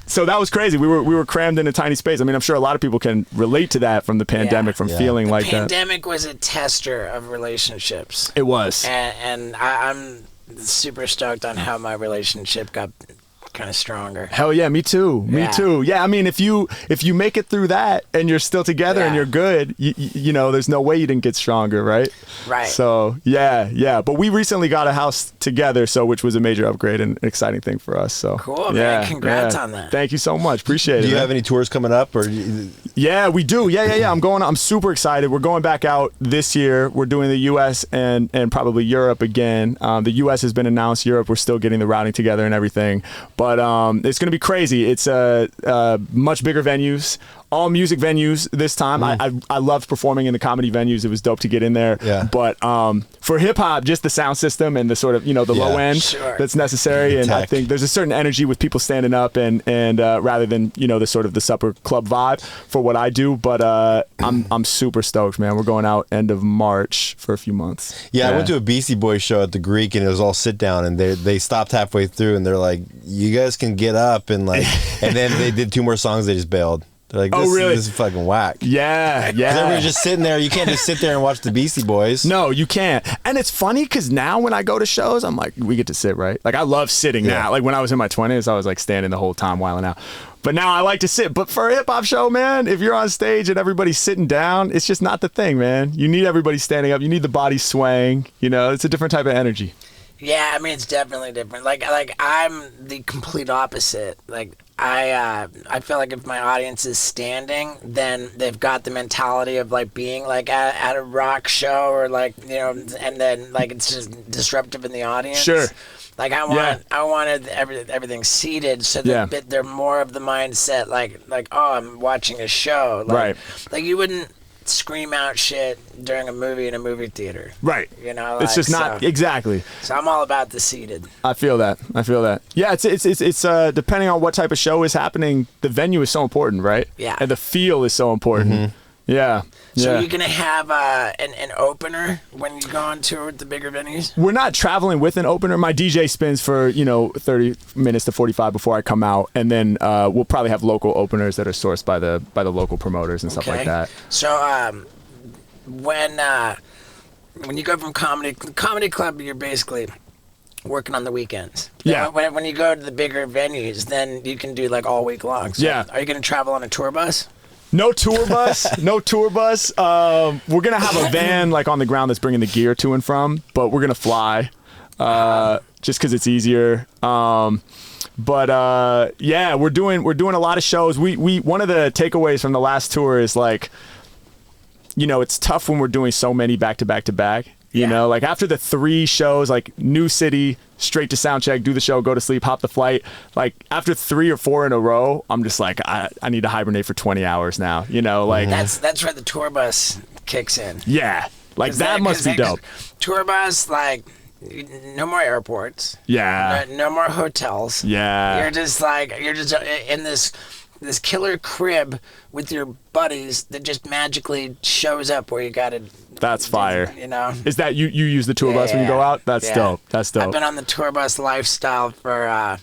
so that was crazy. We were crammed in a tiny space. I mean, I'm sure a lot of people can relate to that from the pandemic, from feeling like that. The pandemic was a tester of relationships. It was. And I'm super stoked on how my relationship got kind of stronger. Hell yeah, me too. Me too. Yeah, I mean, if you make it through that and you're still together and you're good, you know, there's no way you didn't get stronger, right? Right. So yeah. But we recently got a house together, which was a major upgrade and an exciting thing for us. So cool, man. Congrats on that. Thank you so much. Appreciate it. Do you have any tours coming up, or? Yeah, we do. Yeah. I'm super excited. We're going back out this year. We're doing the U.S. and probably Europe again. The U.S. has been announced. Europe, we're still getting the routing together and everything. But it's going to be crazy. It's much bigger venues, all music venues this time. I loved performing in the comedy venues. It was dope to get in there. Yeah. But for hip hop, just the sound system and the sort of, the low end that's necessary. And I think there's a certain energy with people standing up and rather than, the sort of the supper club vibe for what I do. But I'm super stoked, man. We're going out end of March for a few months. Yeah, I went to a Beastie Boys show at the Greek, and it was all sit down, and they stopped halfway through, and they're like, "You guys can get up," and and then they did 2 more songs, they just bailed. They're like, this is fucking whack. Yeah. Everybody's just sitting there. You can't just sit there and watch the Beastie Boys. No, you can't. And it's funny because now when I go to shows, I'm like, we get to sit, right? Like, I love sitting now. Like, when I was in my 20s, I was like standing the whole time whiling out. But now I like to sit. But for a hip hop show, man, if you're on stage and everybody's sitting down, it's just not the thing, man. You need everybody standing up. You need the body swaying. It's a different type of energy. Yeah, I mean, it's definitely different. Like I'm the complete opposite. Like I feel like if my audience is standing, then they've got the mentality of like being like at a rock show or like, and then like it's just disruptive in the audience. Sure. Like I wanted everything seated so that they're more of the mindset like oh, I'm watching a show. Like, right. Like you wouldn't scream out shit during a movie in a movie theater. Right. It's just not exactly. So I'm all about the seated. I feel that. Yeah, it's depending on what type of show is happening, the venue is so important, right? Yeah. And the feel is so important. Mm-hmm. Yeah. So you're going to have an opener when you go on tour with the bigger venues? We're not traveling with an opener. My DJ spins for, 30 minutes to 45 before I come out. And then we'll probably have local openers that are sourced by the local promoters and stuff like that. So when you go from comedy club, you're basically working on the weekends. Yeah. When you go to the bigger venues, then you can do like all week long. So yeah. Are you going to travel on a tour bus? No tour bus. We're going to have a van like on the ground that's bringing the gear to and from, but we're going to fly just because it's easier. But we're doing a lot of shows. We one of the takeaways from the last tour is like, it's tough when we're doing so many back to back to back. Like after the 3 shows, like new city, straight to sound check, do the show, go to sleep, hop the flight. Like after 3 or 4 in a row, I'm just like, I need to hibernate for 20 hours now. Like that's where the tour bus kicks in. Yeah, like that must be dope. Tour bus, like no more airports. Yeah. No more hotels. Yeah. You're just in this killer crib with your buddies that just magically shows up where you gotta. That's fire. Is that you use the tour bus when you go out? That's dope. That's dope. I've been on the tour bus lifestyle for a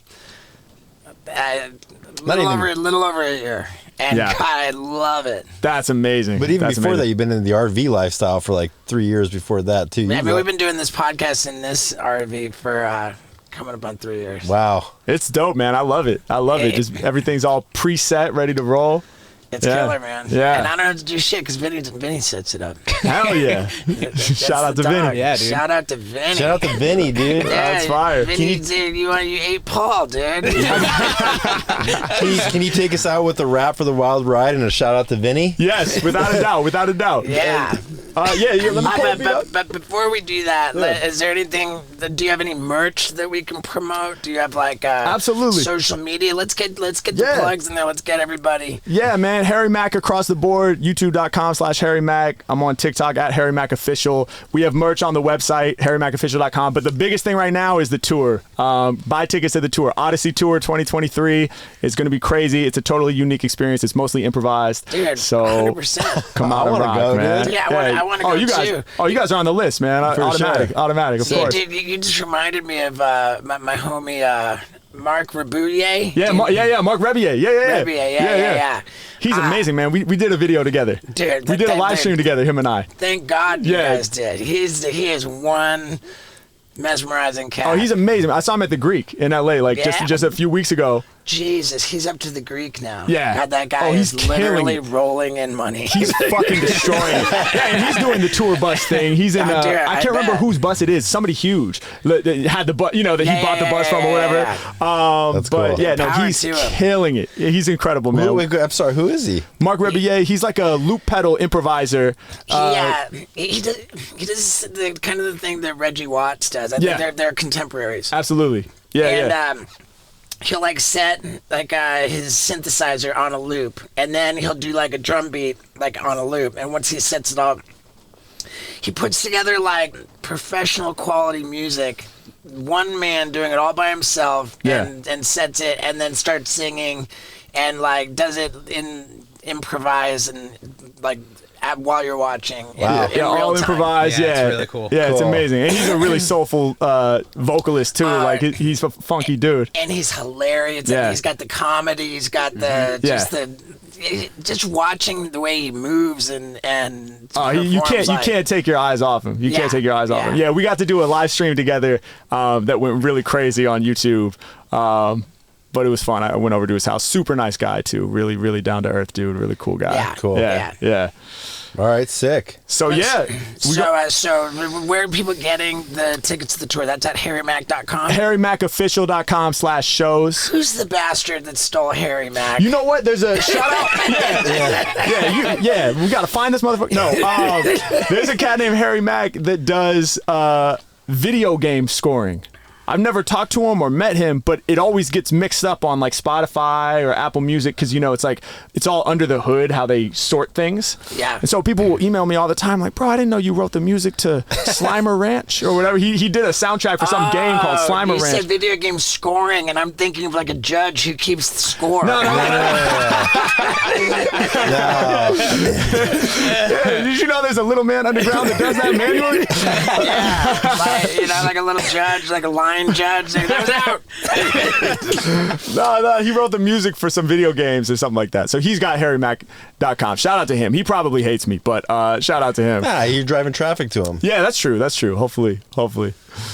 little over a year. And God, I love it. That's amazing. But even before that, you've been in the RV lifestyle for like 3 years before that too. I mean, we've been doing this podcast in this RV for coming up on 3 years. Wow. It's dope, man. I love it. Just everything's all preset, ready to roll. It's killer, man. Yeah. And I don't have to do shit because Vinny sets it up. Hell yeah. Shout out to Vinny. Yeah, dude. Shout out to Vinny. Shout out to Vinny, dude. That's fire. Vinny, dude, you ate Paul, dude. Can you take us out with a rap for the Wilde ride and a shout out to Vinny? Yes, without a doubt. Yeah. Let me pull it up. But before we do that, is there anything? Do you have any merch that we can promote? Do you have like absolutely social media? Let's get the plugs in there. Let's get everybody. Yeah, man. Harry Mack across the board. YouTube.com/Harry Mack. I'm on TikTok at Harry Mack Official. We have merch on the website HarryMackOfficial.com. But the biggest thing right now is the tour. Buy tickets to the tour. Odyssey Tour 2023 is going to be crazy. It's a totally unique experience. It's mostly improvised. Dude, so 100%. Come out and rock, man. Dude. Yeah, I want to go too. You guys are on the list, man. Automatic, of course. Dude, you just reminded me of my homie Mark Rebuye. Yeah, Mark Rebuye. Yeah. He's amazing, man. We did a video together. Dude, we did a live stream together, him and I. Thank God you guys did. He is one mesmerizing cat. Oh, he's amazing. I saw him at the Greek in LA just a few weeks ago. Jesus, he's up to the Greek now. Yeah. God, that guy is literally rolling in money. He's fucking destroying it. Yeah, and he's doing the tour bus thing. He's in, I can't remember whose bus it is. Somebody huge that had the bus, that he bought the bus from or whatever. That's cool. But he's killing it. He's incredible, man. Wait, I'm sorry, who is he? Mark Rebuye. He's like a loop pedal improviser. He does the kind of the thing that Reggie Watts does. I think they're contemporaries. Absolutely. Yeah. he'll like set like his synthesizer on a loop, and then he'll do like a drum beat like on a loop, and once he sets it up, he puts together like professional quality music, one man doing it all by himself, and sets it, and then starts singing, and like does it in improvise and like while you're watching. Wow. In all real time. improvised. Yeah, Yeah, it's really cool. Yeah, it's Cool. amazing, and he's a really soulful vocalist too. Like he's a funky dude. And he's hilarious. Yeah. And he's got the comedy. He's got the just watching the way he moves and You can't take your eyes off him. You can't take your eyes off him. Yeah, we got to do a live stream together that went really crazy on YouTube. But it was fun. I went over to his house. Super nice guy too. Really, really down to earth dude. Really cool guy. Yeah. Cool. Yeah. All right, sick. So yeah. So where are people getting the tickets to the tour? That's at harrymack.com. HarryMackOfficial.com/shows. Who's the bastard that stole Harry Mack? You know what? There's a shout out. We got to find this motherfucker. No, there's a cat named Harry Mack that does video game scoring. I've never talked to him or met him, but it always gets mixed up on like Spotify or Apple Music because, you know, it's like it's all under the hood how they sort things. Yeah. And so people will email me all the time like, bro, I didn't know you wrote the music to Slimer Ranch or whatever. He did a soundtrack for some game called Slimer you Ranch. said video game scoring, and I'm thinking of like a judge who keeps the score. No. Did you know there's a little man underground that does that manually? Like a little judge, like a line judge. That was out. No, he wrote the music for some video games or something like that. So he's got harrymack.com. Shout out to him. He probably hates me, but shout out to him. You're driving traffic to him. Yeah, that's true. Hopefully.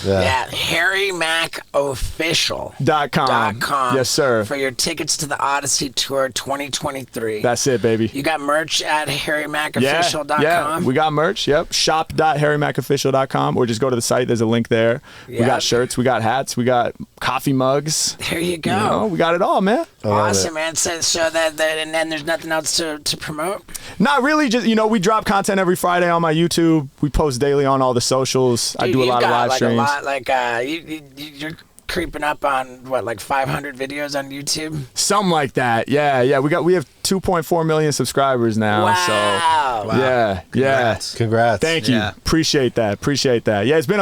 Yeah, harrymackofficial.com. Yes, sir. For your tickets to the Odyssey Tour 2023. That's it, baby. You got merch at harrymackofficial.com? Yeah, we got merch. Yep. Shop.harrymackofficial.com, or just go to the site. There's a link there. Yep. We got shirts. We got hats. We got coffee mugs. There you go. You know, we got it all, man. Awesome, man. So that and then there's nothing else to promote? Not really. Just, you know, we drop content every Friday on my YouTube. We post daily on all the socials. I do a lot of live streams. You're creeping up on what, like 500 videos on YouTube? Something like that. Yeah. We have 2.4 million subscribers now. Wow. So yeah. Congrats. Thank you. Yeah. Appreciate that. Yeah, it's been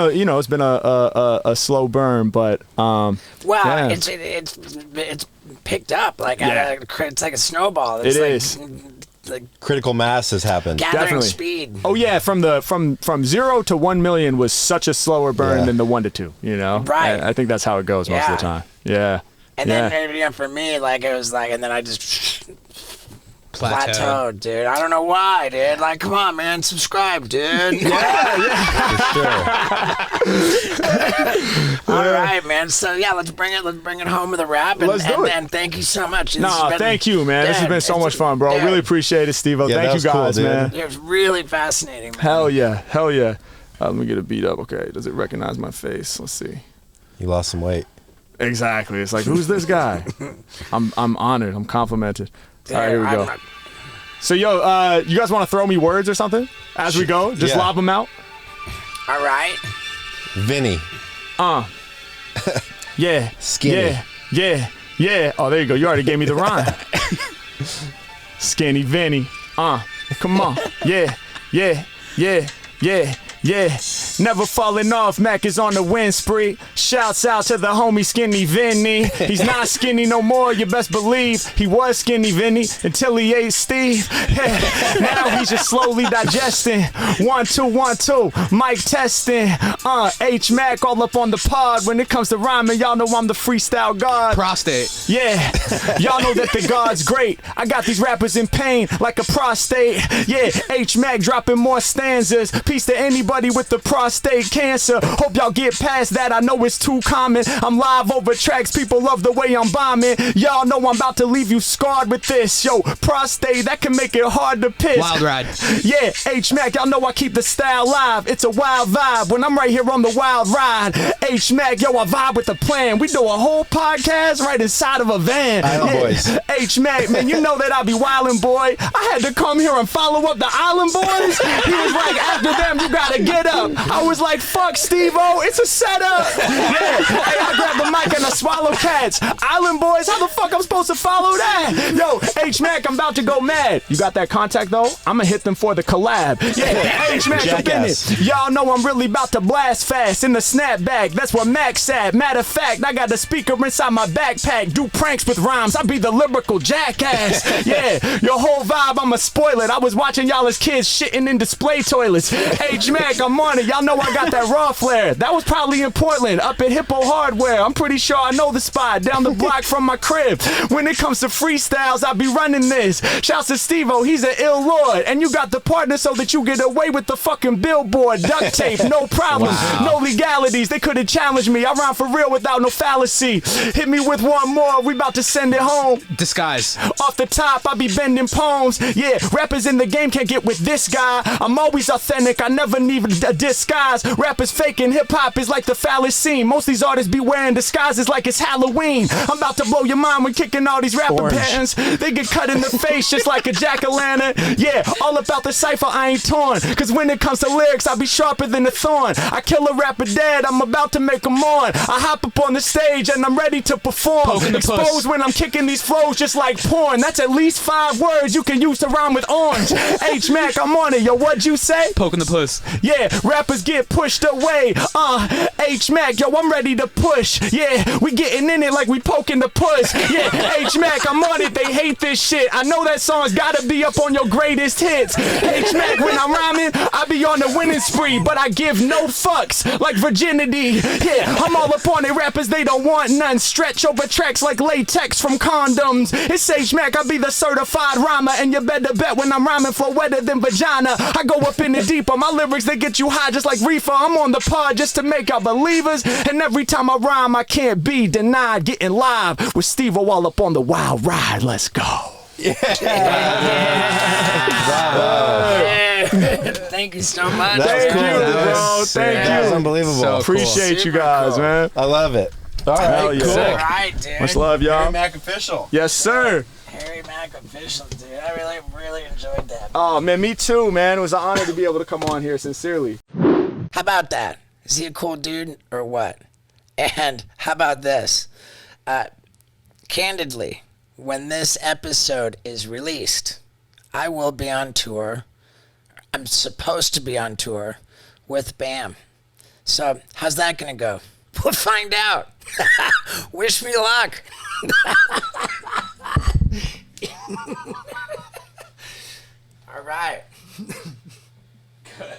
a slow burn, but it's picked up it's like a snowball. It's like Critical mass has happened. gathering Definitely. speed. Oh yeah, from 0 to 1 million was such a slower burn than the 1 to 2. You know, Right. I think that's how it goes most of the time. Yeah. And then for me, like it was like, and then I just plateaued, dude. I don't know why, dude. Like, come on, man, subscribe, dude. For sure. All right, man. So yeah, let's bring it home with a rap. And, Let's do it. And thank you so much. Thank you, man. This has been so much fun, bro. Dude. Really appreciate it, Steve-O. Yeah, Thank you that was guys, cool, dude. man. It was really fascinating, man. Hell yeah. Let me get a beat up. Okay, does it recognize my face? Let's see. You lost some weight. Exactly. It's like, who's this guy? I'm honored. I'm complimented. All right, here we go. So, you guys want to throw me words or something as we go? Just lob them out? All right. Vinny. Yeah. Skinny. Yeah. Oh, there you go. You already gave me the rhyme. Skinny Vinny. Come on. Yeah. Never falling off, Mack is on the win spree. Shouts out to the homie Skinny Vinny. He's not skinny no more, you best believe. He was Skinny Vinny until he ate Steve. Now he's just slowly digesting. 1 2 1 2, mic testing. H Mack all up on the pod. When it comes to rhyming, y'all know I'm the freestyle god. Prostate. Yeah, y'all know that the God's great. I got these rappers in pain like a prostate. Yeah, H Mack dropping more stanzas. Peace to anybody with the prostate cancer. Hope y'all get past that. I know it's too common. I'm live over tracks. People love the way I'm bombing. Y'all know I'm about to leave you scarred with this. Yo, prostate, that can make it hard to piss. Wild ride. Yeah, H Mack, y'all know I keep the style live. It's a wild vibe when I'm right here on the wild ride. H Mack, yo, I vibe with the plan. We do a whole podcast right inside of a van. Island Boys. H Mack, man, you know that I be wildin', boy. I had to come here and follow up the Island Boys. He was like, after them, you gotta get up. I I was like, fuck, Steve-O, it's a setup. Yeah. Hey, I grabbed the mic and I swallowed cats. Island boys, how the fuck I'm supposed to follow that? Yo, H-Mack, I'm about to go mad. You got that contact, though? I'ma hit them for the collab. Yeah, H-Mack, I'm in it. Y'all know I'm really about to blast fast in the snapback. That's what Mack said. Matter of fact, I got the speaker inside my backpack. Do pranks with rhymes. I be the lyrical jackass. Yeah, your whole vibe, I'ma spoil it. I was watching y'all as kids shitting in display toilets. H-Mack, I'm on it. Y'all know I got that raw flair. That was probably in Portland, up at Hippo Hardware. I'm pretty sure I know the spot down the block from my crib. When it comes to freestyles, I be running this. Shouts to Steve-O, he's an ill lord. And you got the partner so that you get away with the fucking billboard. Duct tape, no problem. No legalities. They couldn't challenge me. I rhyme for real without no fallacy. Hit me with one more. We about to send it home. Disguise. Off the top, I be bending poems. Yeah, rappers in the game can't get with this guy. I'm always authentic. I never need a disguise. Rappers faking. Hip-hop is like the phallus scene. Most of these artists be wearing disguises like it's Halloween. I'm about to blow your mind when kicking all these rapper patterns. They get cut in the face just like a jack-o'-lantern. Yeah, all about the cypher, I ain't torn. Cause when it comes to lyrics, I be sharper than a thorn. I kill a rapper dead, I'm about to make him mourn. I hop up on the stage and I'm ready to perform. Exposed when I'm kicking these flows just like porn. That's at least 5 words you can use to rhyme with orange. H-Mack, I'm on it. Yo, what'd you say? Poking the puss. Yeah, rappers get pushed away. H-Mack, yo, I'm ready to push. Yeah, we getting in it like we poking the puss. Yeah, H-Mack, I'm on it. They hate this shit. I know that song's gotta be up on your greatest hits. H-Mack, when I'm rhyming, I be on the winning spree, but I give no fucks like virginity. Yeah, I'm all up on it. Rappers, they don't want none. Stretch over tracks like latex from condoms. It's H-Mack, I be the certified rhymer, and you better bet when I'm rhyming for wetter than vagina. I go up in the deeper. My lyrics, they get you high just like reefer. I'm on the pod just to make y'all believers, and every time I rhyme, I can't be denied. Getting live with Steve-O all up on the wild ride. Let's go. Yeah. Thank you so much. Thank you, bro. Thank you. That was unbelievable. So Appreciate you Super guys, cool. man. I love it. All Hell right, yeah. cool. All right, dude. Much love, y'all. Harry Mack official. Yes, sir. Harry Mack official, dude. I really enjoyed that. Oh, man, me too, man. It was an honor to be able to come on here, sincerely. How about that? Is he a cool dude or what? And how about this? Candidly, when this episode is released, I will be on tour. I'm supposed to be on tour with BAM. So how's that going to go? We'll find out. Wish me luck. All right. Good.